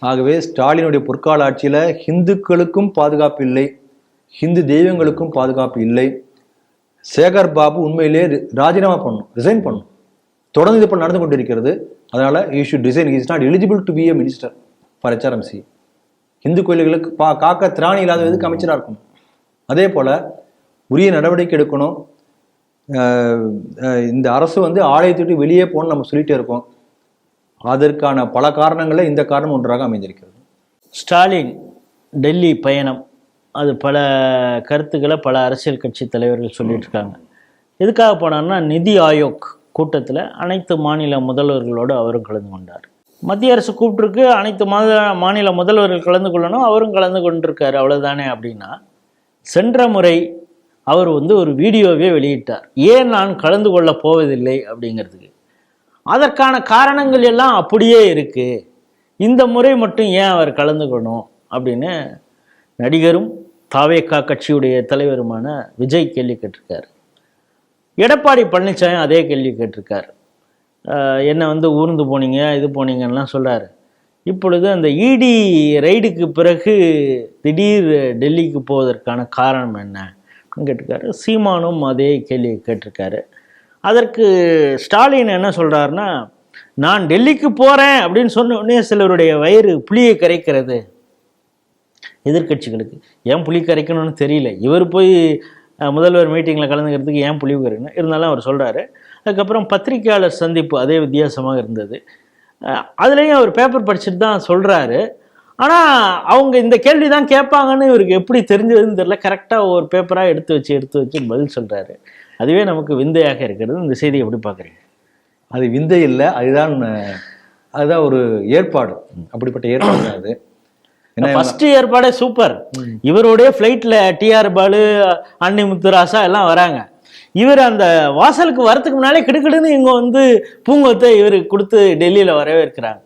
ஆகவே ஸ்டாலினுடைய பொற்கால ஆட்சியில் ஹிந்துக்களுக்கும் பாதுகாப்பு இல்லை, ஹிந்து தெய்வங்களுக்கும் பாதுகாப்பு இல்லை. சேகர் பாபு உண்மையிலே ராஜினாமா பண்ணணும், ரிசைன் பண்ணணும். தொடர்ந்து இது நடந்து கொண்டிருக்கிறது. அதனால you should resign. Is not eligible to be a minister for HRMC. Hindu கோயில்களுக்கு காக்க திராணி இல்லாததுக்கு அமைச்சராக இருக்கணும். அதே போல உரிய நடவடிக்கை எடுக்கணும். இந்த அரசு வந்து ஆலயத்தை விட்டு வெளியே போகணும்னு நம்ம சொல்லிட்டே இருக்கோம். அதற்கான பல காரணங்களில் இந்த காரணம் ஒன்றாக அமைந்திருக்கிறது. ஸ்டாலின் டெல்லி பயணம், அது பல கருத்துக்களை பல அரசியல் கட்சி தலைவர்கள் சொல்லிட்டு இருக்காங்க. எதுக்காக போனார்னா, நிதி ஆயோக் கூட்டத்தில் அனைத்து மாநில முதல்வர்களோடு அவரும் கலந்து கொண்டார். மத்திய அரசு கூப்பிட்டுருக்கு, அனைத்து மாநில முதல்வர்கள் கலந்து கொள்ளணும், அவரும் கலந்து கொண்டிருக்காரு, அவ்வளோதானே. அப்படின்னா சென்ற முறை அவர் வந்து ஒரு வீடியோவே வெளியிட்டார், ஏன் நான் கலந்து கொள்ள போவதில்லை அப்படிங்கிறதுக்கு. அதற்கான காரணங்கள் எல்லாம் அப்படியே இருக்குது, இந்த முறை மட்டும் ஏன் அவர் கலந்துக்கணும் அப்படின்னு நடிகரும் தாவேகா கட்சியுடைய தலைவருமான விஜய் கேள்வி கேட்டிருக்கார். எடப்பாடி பழனிசாமி அதே கேள்வி கேட்டிருக்கார். என்ன வந்து ஊர்ந்து போனீங்க இது போனீங்கலாம் சொல்கிறாரு. இப்பொழுது அந்த இடி ரைடுக்கு பிறகு திடீர் டெல்லிக்கு போவதற்கான காரணம் என்ன அப்படின்னு கேட்டிருக்காரு. சீமானும் அதே கேள்வி கேட்டிருக்காரு. அதற்கு ஸ்டாலின் என்ன சொல்கிறாருன்னா, நான் டெல்லிக்கு போகிறேன் அப்படின்னு சொன்ன உடனே சிலருடைய வயிறு புளியை கரைக்கிறது. எதிர்கட்சிகளுக்கு ஏன் புளி கரைக்கணும்னு தெரியல. இவர் போய் முதல்வர் மீட்டிங்கில் கலந்துக்கிறதுக்கு ஏன் புளி கரைக்கணும், இருந்தாலும் அவர் சொல்கிறாரு. அதுக்கப்புறம் பத்திரிகையாளர் சந்திப்பு அதே வித்தியாசமாக இருந்தது. அதுலேயும் அவர் பேப்பர் படிச்சுட்டு தான் சொல்கிறாரு. ஆனால் அவங்க இந்த கேள்வி தான் கேட்பாங்கன்னு இவருக்கு எப்படி தெரிஞ்சதுன்னு தெரியல. கரெக்டாக ஒரு பேப்பராக எடுத்து வச்சு பதில் சொல்கிறாரு. அதுவே நமக்கு விந்தையாக இருக்கிறது. இந்த செய்தியை எப்படி பார்க்குறீங்க? அது விந்தை இல்லை, அதுதான் ஒரு ஏற்பாடு. அப்படிப்பட்ட ஏற்பாடு அது. ஃபர்ஸ்ட் ஏற்பாடே சூப்பர். இவருடைய ஃப்ளைட்டில் டிஆர் பாலு, அன்னி முத்துராசா எல்லாம் வராங்க. இவர் அந்த வாசலுக்கு வரத்துக்கு முன்னாலே கிடுக்கிடுன்னு இவங்க வந்து பூங்கொத்தை இவருக்கு கொடுத்து டெல்லியில் வரவேற்கிறாங்க.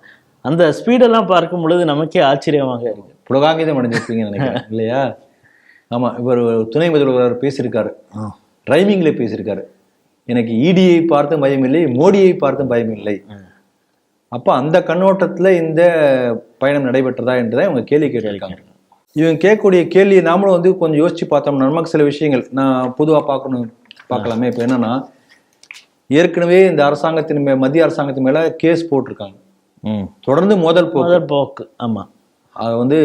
அந்த ஸ்பீடெல்லாம் பார்க்கும் பொழுது நமக்கே ஆச்சரியமாக இருக்கு. புலகாங்கிதம் அடைஞ்சிருப்பீங்கன்னு நினைக்கிறேன் இல்லையா? ஆமாம், இவர் துணை முதல்வர் பேசியிருக்காரு, ரைமிங்கில் பேசியிருக்காரு. எனக்கு இடியை பார்த்தும் பயம் இல்லை, மோடியை பார்த்தும் பயம் இல்லை. அப்போ அந்த கண்ணோட்டத்தில் இந்த பயணம் நடைபெற்றதா என்றுதான் இவங்க கேள்வி கேட்டிருக்காங்க. இவங்க கேட்கக்கூடிய கேள்வி நாமளும் வந்து கொஞ்சம் யோசிச்சு பார்த்தோம்னா நமக்கு சில விஷயங்கள் நான் பொதுவாக பார்க்கலாமே. இப்போ என்னன்னா, ஏற்கனவே இந்த அரசாங்கத்தின் மத்திய அரசாங்கத்தின் மேல கேஸ் போட்டிருக்காங்க. தொடர்ந்து மோதல் போக்கு. ஆமா, அது வந்து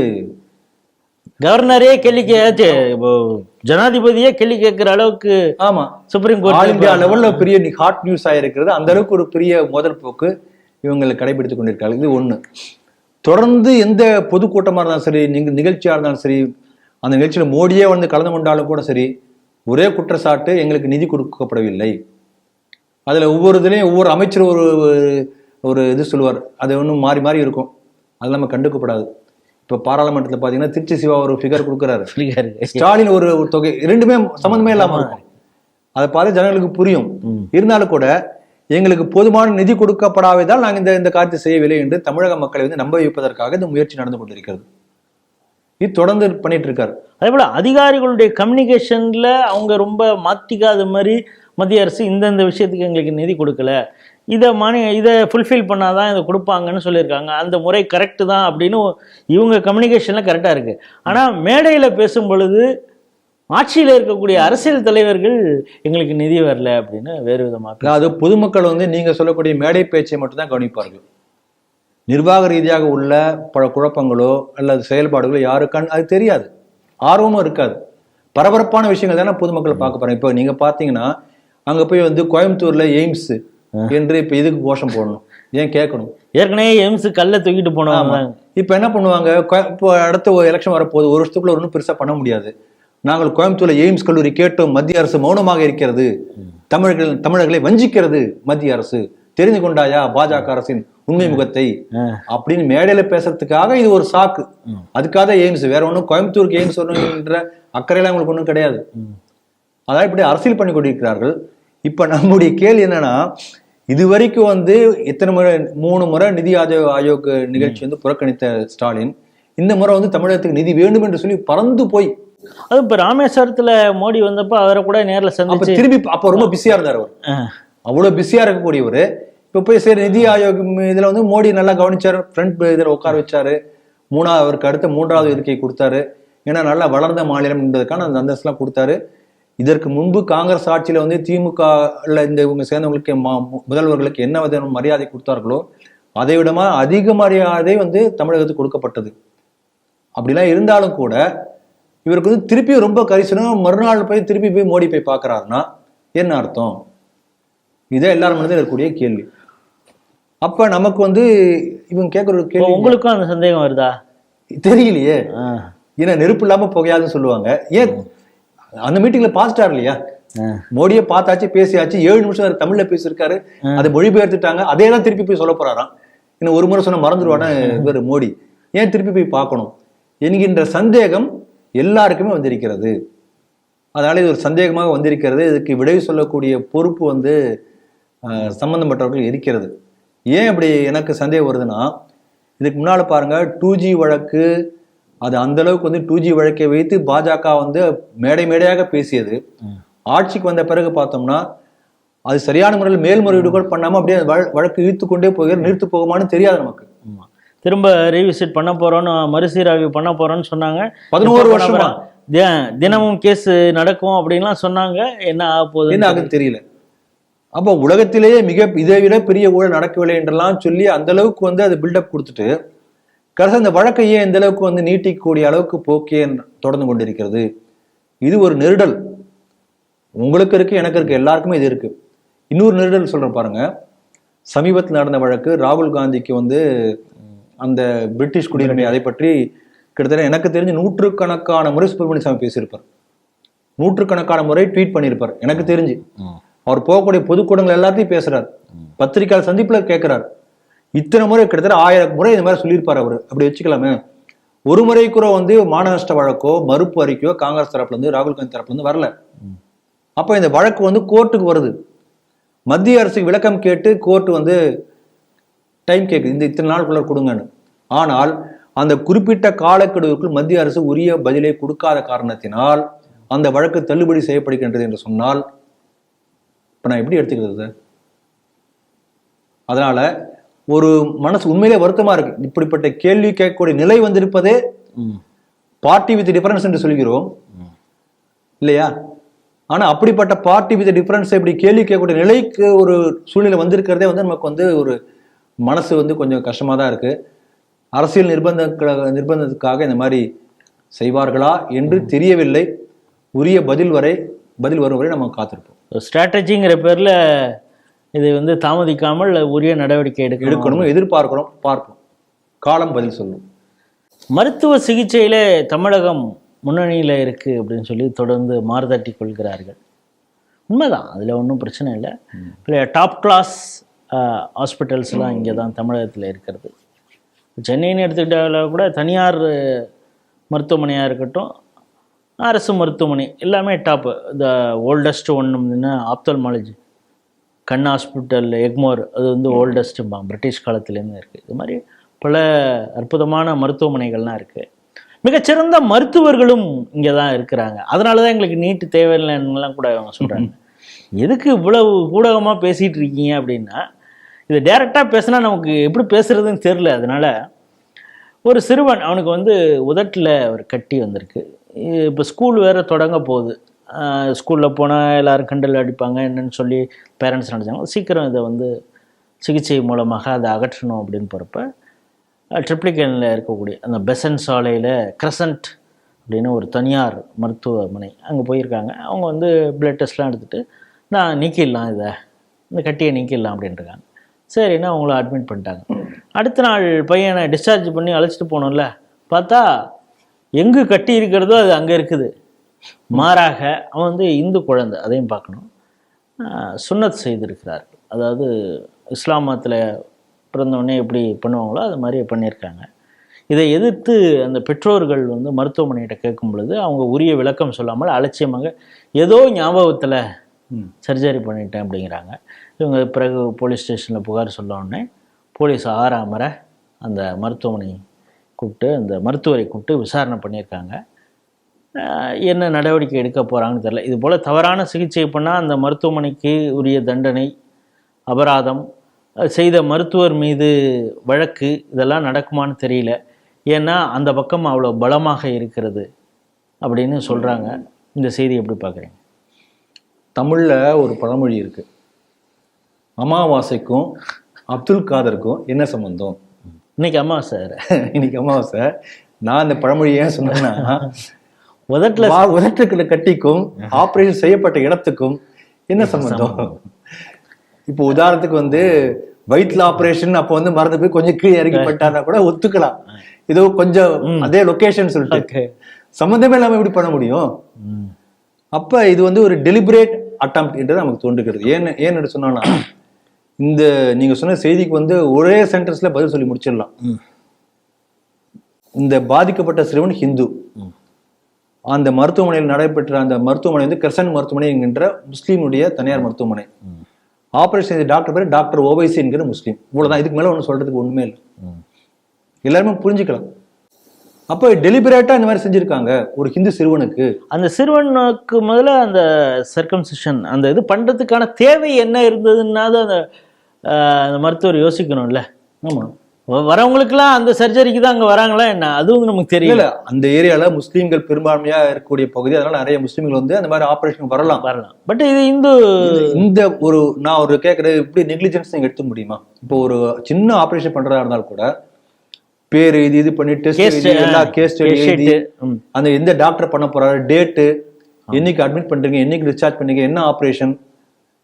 கவர்னரே கேள்வி ஜனாதிபதியே கேள்வி கேட்கிற அளவுக்கு. ஆமா, சுப்ரீம் கோர்ட் ஆல் இந்தியா லெவல்ல பெரிய ஹாட் நியூஸ் ஆயிருக்கிறது. அந்த அளவுக்கு ஒரு பெரிய மோதல் போக்கு இவங்களை கடைபிடித்துக் கொண்டிருக்காங்க. இது ஒண்ணு. தொடர்ந்து எந்த பொதுக்கூட்டமா இருந்தாலும் சரி, நிகழ்ச்சியா இருந்தாலும் சரி, அந்த நிகழ்ச்சியில மோடியே வந்து கலந்து கொண்டாலும் கூட சரி, ஒரே குற்றச்சாட்டு, எங்களுக்கு நிதி கொடுக்கப்படவில்லை. அதுல ஒவ்வொரு இதுலையும் ஒவ்வொரு அமைச்சர் ஒரு இது சொல்லுவார். அது ஒன்றும் மாறி மாறி இருக்கும். அது நம்ம கண்டுக்கப்படாது. இப்போ பாராளுமன்றத்தில் பார்த்தீங்கன்னா திருச்சி சிவா ஒரு ஃபிகர் கொடுக்குறாரு, ஸ்டாலின் ஒரு தொகை, ரெண்டுமே சம்மந்தமே இல்லாமல் இருக்கும். அதை பார்த்து ஜனங்களுக்கு புரியும். இருந்தாலும் கூட எங்களுக்கு போதுமான நிதி கொடுக்கப்படாததால் நாங்கள் இந்த காரியத்தை செய்யவில்லை என்று தமிழக மக்களை வந்து நம்ப வைப்பதற்காக இந்த முயற்சி நடந்து கொண்டிருக்கிறது. இது தொடர்ந்து பண்ணிட்டு இருக்காரு. அதே போல அதிகாரிகளுடைய கம்யூனிகேஷன்ல அவங்க ரொம்ப மாத்திக்காத மாதிரி மத்திய அரசு இந்த விஷயத்துக்கு எங்களுக்கு நிதி கொடுக்கல, இதை ஃபுல்ஃபில் பண்ணாதான் இதை கொடுப்பாங்கன்னு சொல்லியிருக்காங்க, அந்த முறை கரெக்டு தான் அப்படின்னு இவங்க கம்யூனிகேஷன்ல கரெக்டாக இருக்கு. ஆனால் மேடையில் பேசும் பொழுது ஆட்சியில் இருக்கக்கூடிய அரசியல் தலைவர்கள் எங்களுக்கு நிதி வரல அப்படின்னு வேறு விதமாக. அது பொதுமக்கள் வந்து நீங்க சொல்லக்கூடிய மேடை பேச்சை மட்டும்தான் கவனிப்பார்கள். நிர்வாக ரீதியாக உள்ள பல குழப்பங்களோ அல்லது செயல்பாடுகளோ யாருக்கான்னு அது தெரியாது, ஆர்வமும் இருக்காது. பரபரப்பான விஷயங்கள் தானே பொதுமக்கள் பார்க்க போறாங்க. இப்போ நீங்க பாத்தீங்கன்னா அங்க போய் வந்து கோயம்புத்தூர்ல எய்ம்ஸ் என்று இப்ப இதுக்கு கோஷம் போடணும், ஏன் கேட்கணும்? ஏற்கனவே எய்ம்ஸ் கல்ல தூக்கிட்டு போனோம். இப்ப என்ன பண்ணுவாங்க, இப்போ அடுத்த எலெக்ஷன் வரப்போகுது, ஒரு வருஷத்துக்குள்ள ஒன்றும் பெருசா பண்ண முடியாது. நாங்கள் கோயம்புத்தூர்ல எய்ம்ஸ் கல்லூரி கேட்டோம், மத்திய அரசு மௌனமாக இருக்கிறது, தமிழர்களை வஞ்சிக்கிறது மத்திய அரசு, தெரிந்து கொண்டாயா பாஜக அரசின் உண்மை முகத்தை அப்படின்னு மேடையில பேசுறதுக்காக இது ஒரு சாக்கு. அதுக்காக எய்ம்ஸ், வேற ஒன்றும் கோயம்புத்தூருக்கு எய்ம்ஸ் ஒன்றுன்ற அக்கறையெல்லாம் உங்களுக்கு ஒன்றும் கிடையாது. அதான் இப்படி அரசியல் பண்ணி கொண்டிருக்கிறார்கள். இப்ப நம்முடைய கேள்வி என்னன்னா, இது வரைக்கும் வந்து எத்தனை முறை, 3 முறை நிதி ஆயோக் நிகழ்ச்சி வந்து புறக்கணித்த ஸ்டாலின் இந்த முறை வந்து தமிழகத்துக்கு நிதி வேண்டும் என்று சொல்லி பறந்து போய், அது இப்ப ராமேஸ்வரத்துல மோடி வந்தப்ப அவரை கூட நேரில் சந்திச்சு திரும்பி அப்ப ரொம்ப பிஸியா இருந்தார். அவர் அவ்வளவு பிஸியா இருக்கக்கூடியவர் இப்ப போய் சரி நிதி ஆயோக் இதுல வந்து மோடி நல்லா கவனிச்சாரு, ஃப்ரண்ட் இதுல உட்கார வச்சாரு, அவருக்கு அடுத்த 3வது இருக்கை கொடுத்தாரு. ஏன்னா நல்லா வளர்ந்த மாநிலம் என்பதற்கான அந்த அந்தஸ்துலாம் கொடுத்தாரு. இதற்கு முன்பு காங்கிரஸ் ஆட்சியில வந்து திமுக இந்த இவங்க சேர்ந்தவங்களுக்கு முதல்வர்களுக்கு என்ன விதமான மரியாதை கொடுத்தார்களோ அதை விடமா அதிக மரியாதை வந்து தமிழகத்துக்கு கொடுக்கப்பட்டது. அப்படிலாம் இருந்தாலும் கூட இவருக்கு வந்து திருப்பி ரொம்ப கரிசனம், மறுநாள் போய் திருப்பி போய் மோடி போய் பார்க்கறாருன்னா என்ன அர்த்தம்? இதே எல்லாரும் மனதில் இருக்கக்கூடிய கேள்வி. அப்ப நமக்கு வந்து இவங்க கேட்கற ஒரு கேள்வி, உங்களுக்கும் அந்த சந்தேகம் வருதா தெரியலையே. ஏன்னா நெருப்பு இல்லாம புகையாதுன்னு சொல்லுவாங்க. ஏன் அந்த மீட்டிங்ல பாசிட்டார் இல்லையா? மோடியை பார்த்தாச்சு, பேசியாச்சு, 7 நிமிஷம் தமிழ்ல பேசியிருக்காரு, அதை மொழிபெயர்த்துட்டாங்க. அதே தான் திருப்பி போய் சொல்ல போறாராம். இன்னும் ஒரு முறை சொன்ன மறந்துடுவானா இவர் மோடி, ஏன் திருப்பி போய் பார்க்கணும் என்கின்ற சந்தேகம் எல்லாருக்குமே வந்திருக்கிறது. அதனால இது ஒரு சந்தேகமாக வந்திருக்கிறது. இதுக்கு விடை சொல்லக்கூடிய பொறுப்பு வந்து சம்பந்தப்பட்டவர்கள் இருக்கிறது. ஏன் அப்படி எனக்கு சந்தேகம் வருதுன்னா, இதுக்கு முன்னால பாருங்க 2G வழக்கு, அது அந்த அளவுக்கு வந்து 2G வழக்கை வைத்து பாஜக வந்து மேடையாக பேசியது. ஆட்சிக்கு வந்த பிறகு பார்த்தோம்னா அது சரியான முறையில் மேல்முறையீடுகள் பண்ணாம அப்படியே வழக்கு இழுத்து கொண்டே போகிற, நிறுத்து போகுமான்னு தெரியாது நமக்கு. திரும்ப ரீவிசிட் பண்ண போகிறோன்னு மறுசீராய்வு பண்ண போகிறோன்னு சொன்னாங்க. 11 வருஷமா தினமும் கேஸ் நடக்கும் அப்படின்லாம் சொன்னாங்க. என்ன ஆக போகுது என்ன ஆகுதுன்னு தெரியல. அப்போ உலகத்திலேயே இதை விட பெரிய ஊழல் நடக்கவில்லை என்றெல்லாம் சொல்லி அந்த அளவுக்கு வந்து அது பில்டப் கொடுத்துட்டு கடைசி அந்த வழக்கை ஏன் இந்த அளவுக்கு வந்து நீட்டிக்கக்கூடிய அளவுக்கு போக்கே தொடர்ந்து கொண்டிருக்கிறது. இது ஒரு நெருடல். உங்களுக்கு இருக்கு, எனக்கு இருக்கு, எல்லாருக்குமே இது இருக்கு. இன்னொரு நெருடல் சொல்றேன் பாருங்க. சமீபத்தில் நடந்த வழக்கு ராகுல் காந்திக்கு வந்து அந்த பிரிட்டிஷ் குடியுரிமை அதை பற்றி கிட்டத்தட்ட எனக்கு தெரிஞ்சு 100கணக்கான முறை சுப்பிரமணிய சாமி பேசியிருப்பார். 100கணக்கான முறை ட்வீட் பண்ணியிருப்பார். எனக்கு தெரிஞ்சு அவர் போகக்கூடிய பொதுக்கூடங்கள் எல்லாத்தையும் பேசுறாரு, பத்திரிகையாளர் சந்திப்புல கேட்கிறார். இத்தனை முறை கிட்டத்தட்ட 1000 முறை இந்த மாதிரி சொல்லியிருப்பார் அவரு. அப்படி வச்சுக்கலாமே. ஒரு முறை கூட வந்து மான நஷ்ட வழக்கோ மறுப்பு அறிக்கையோ காங்கிரஸ் தரப்புல இருந்து ராகுல் காந்தி தரப்புல இருந்து வரல. அப்ப இந்த வழக்கு வந்து கோர்ட்டுக்கு வருது. மத்திய அரசுக்கு விளக்கம் கேட்டு கோர்ட் வந்து டைம் கேட்குது, இந்த இத்தனை நாளுக்குள்ள கொடுங்கன்னு. ஆனால் அந்த குறிப்பிட்ட காலக்கெடுவுக்குள் மத்திய அரசு உரிய பதிலை கொடுக்காத காரணத்தினால் அந்த வழக்கு தள்ளுபடி செய்யப்படுகின்றது என்று சொன்னால் இப்ப நான் எப்படி எடுத்துக்கிறது? அதனால ஒரு மனசு உண்மையிலே வருத்தமா இருக்கு. இப்படிப்பட்ட கேள்வி கேட்கக்கூடிய நிலை வந்திருப்பதே பார்ட்டி வித் டிஃபரன்ஸ் என்று சொல்கிறோம் இல்லையா? ஆனா அப்படிப்பட்ட பார்ட்டி வித் டிஃபரன்ஸ் இப்படி கேள்வி கேட்கக்கூடிய நிலைக்கு ஒரு சூழ்நிலை வந்திருக்கிறதே வந்து நமக்கு வந்து ஒரு மனசு வந்து கொஞ்சம் கஷ்டமா தான் இருக்கு. அரசியல் நிர்பந்தத்துக்காக இந்த மாதிரி செய்வார்களா என்று தெரியவில்லை. உரிய பதில் வரும் வரை நம்ம காத்திருப்போம். ஸ்ட்ராட்டஜிங்கிற பேர்ல இது வந்து தாமதிக்காமல் உரிய நடவடிக்கை எடுக்கணும் எதிர்பார்க்கிறோம், பார்ப்போம், காலம் பதில் சொல்லும். மருத்துவ சிகிச்சையில தமிழகம் முன்னணியில் இருக்கு அப்படின்னு சொல்லி தொடர்ந்து மாறுதட்டி கொள்கிறார்கள். உண்மைதான், அதில் ஒன்றும் பிரச்சனை இல்லை. டாப் கிளாஸ் ஹாஸ்பிட்டல்ஸ்லாம் இங்கே தான் தமிழகத்தில் இருக்கிறது. சென்னைன்னு எடுத்துக்கிட்டால கூட தனியார் மருத்துவமனையாக இருக்கட்டும், அரசு மருத்துவமனை எல்லாமே டாப்பு. த ஓல்டஸ்ட் ஒன்றுன்னா ஆப்தல்மாலஜி கண் ஹாஸ்பிட்டல் எக்மோர், அது வந்து ஓல்டஸ்ட்டும்பாங்க, பிரிட்டிஷ் காலத்துலேருந்து இருக்குது. இது மாதிரி பல அற்புதமான மருத்துவமனைகள்லாம் இருக்குது. மிகச்சிறந்த மருத்துவர்களும் இங்கே தான் இருக்கிறாங்க. அதனால தான் எங்களுக்கு நீட்டு தேவையில்லைன்னுலாம் கூட அவங்க சொல்கிறாங்க. எதுக்கு இவ்வளவு ஊடகமாக பேசிகிட்டு இருக்கீங்க அப்படின்னா, இது டைரெக்டாக பேசுனா நமக்கு எப்படி பேசுகிறதுன்னு தெரில. அதனால் ஒரு சிறுவன், அவனுக்கு வந்து உதட்டில் ஒரு கட்டி வந்திருக்கு. இப்போ ஸ்கூல் வேறு தொடங்க போகுது. ஸ்கூலில் போனால் எல்லோரும் கிண்டல் அடிப்பாங்க என்னன்னு சொல்லி பேரண்ட்ஸ் நினச்சாங்க. சீக்கிரம் இதை வந்து சிகிச்சை மூலமாக அதை அகற்றணும் அப்படின்னு போகிறப்ப ட்ரிப்ளிகேனில் இருக்கக்கூடிய அந்த பெசன்ட் சாலையில் கிரசன்ட் அப்படின்னு ஒரு தனியார் மருத்துவமனை அங்கே போயிருக்காங்க. அவங்க வந்து பிளட் டெஸ்ட்லாம் எடுத்துகிட்டு நான் நீக்கிடலாம், இந்த கட்டியை நீக்கிடலாம் அப்படின்ட்டுருக்காங்க. சரின்னா அவங்கள அட்மிட் பண்ணிட்டாங்க. அடுத்த நாள் பையனை டிஸ்சார்ஜ் பண்ணி அழைச்சிட்டு போனோம்ல, பார்த்தா எங்கே கட்டி இருக்கிறதோ அது அங்கே இருக்குது. மாறாக அவன் வந்து இந்து குழந்தை, அதையும் பார்க்கணும், சுன்னத் செய்திருக்கிறார். அதாவது இஸ்லாம் மதத்தில் பிறந்தவொடனே எப்படி பண்ணுவாங்களோ அது மாதிரி பண்ணியிருக்காங்க. இதை எதிர்த்து அந்த பெற்றோர்கள் வந்து மருத்துவமனைகிட்ட கேட்கும் பொழுது அவங்க உரிய விளக்கம் சொல்லாமல் அலட்சியமாக ஏதோ ஞாபகத்தில் சர்ஜரி பண்ணிட்டேன் அப்படிங்கிறாங்க. இவங்க பிறகு போலீஸ் ஸ்டேஷனில் புகார் சொல்ல உடனே போலீஸ் ஆறாமரை அந்த மருத்துவமனை கூப்பிட்டு அந்த மருத்துவரை கூப்பிட்டு விசாரணை பண்ணியிருக்காங்க. என்ன நடவடிக்கை எடுக்க போகிறாங்கன்னு தெரில. இது போல் தவறான சிகிச்சை பண்ணால் அந்த மருத்துவமனைக்கு உரிய தண்டனை, அபராதம், செய்த மருத்துவர் மீது வழக்கு, இதெல்லாம் நடக்குமான்னு தெரியல. ஏன்னா அந்த பக்கம் அவ்வளோ பலமாக இருக்கிறது அப்படின்னு சொல்கிறாங்க. இந்த செய்தி எப்படி பார்க்குறீங்க? தமிழில் ஒரு பழமொழி இருக்குது, அமாவாசைக்கும் அப்துல் காதருக்கும் என்ன சம்பந்தம்? இன்னைக்கு அமாவாசை. இன்னைக்கு அமாவாசை. நான் இந்த பழமொழி ஏன் சொன்னேன்னா, உதட்டுக்குள்ள கட்டிக்கும் ஆப்ரேஷன் செய்யப்பட்ட இடத்துக்கும் என்ன சம்பந்தம்? இப்போ உதாரணத்துக்கு வந்து வயிற்றுல ஆப்ரேஷன், அப்போ வந்து மறந்து போய் கொஞ்சம் கீழே இறங்கி பட்டானா கூட ஒத்துக்கலாம். ஏதோ கொஞ்சம் அதே லொகேஷன் சொல்லிட்டு சம்பந்தமே இல்லாம எப்படி பண்ண முடியும்? அப்ப இது வந்து ஒரு டெலிபரேட் அட்டெம்ப்ட் என்று நமக்கு தோன்றுகிறது. ஏன்னு சொன்னா, இந்த நீங்க சொன்ன செய்திக்கு வந்து ஒரே சென்டென்ஸ்ல பதில் சொல்லி முடிச்சிடலாம். இந்த பாதிக்கப்பட்ட சிறுவன் ஹிந்து. அந்த மருத்துவமனையில் நடைபெற்ற அந்த மருத்துவமனை வந்து கிரசன்ட் மருத்துவமனை என்கின்ற முஸ்லீமுடைய தனியார் மருத்துவமனை. ஆபரேஷன் செய்த டாக்டர் பேர் டாக்டர் ஓவைசி என்கிற முஸ்லீம். இவ்வளவுதான், இதுக்கு மேல ஒன்றும் சொல்றதுக்கு ஒண்ணுமே இல்லை. எல்லாருமே புரிஞ்சுக்கலாம். அப்ப டெலிபரேட்டா இந்த மாதிரி செஞ்சிருக்காங்க ஒரு ஹிந்து சிறுவனுக்கு. அந்த சிறுவனுக்கு முதல்ல அந்த சர்க்கம்சிஷன் அந்த இது பண்றதுக்கான தேவை என்ன இருந்ததுன்னா அந்த மருத்துவர் யோசிக்கணும்ல. ஆமா, வரவங்களுக்குலாம் அந்த சர்ஜரிக்கு தான் அங்க வராங்களா என்ன, அதுவும் நமக்கு தெரியல. இல்ல அந்த ஏரியால முஸ்லீம்கள் பெரும்பான்மையா இருக்கக்கூடிய பகுதி, அதனால நிறைய முஸ்லீம்கள் வந்து அந்த மாதிரி ஆபரேஷன் வரலாம். பட் இது இந்த ஒரு நான் ஒரு கேட்கறது இப்படி நெக்லிஜென்ஸ் நீங்க எடுத்துக்க முடியுமா? இப்போ ஒரு சின்ன ஆபரேஷன் பண்றதா இருந்தாலும் கூட பேர் இது பண்ணி டெஸ்ட் எல்லா கேஸ் எழுதி அந்த எந்த டாக்டர் பண்ண போறாரு, டேட்டு, என்னைக்கு அட்மிட் பண்றீங்க, என்னைக்கு டிஸ்சார்ஜ் பண்ணீங்க, என்ன ஆபரேஷன்,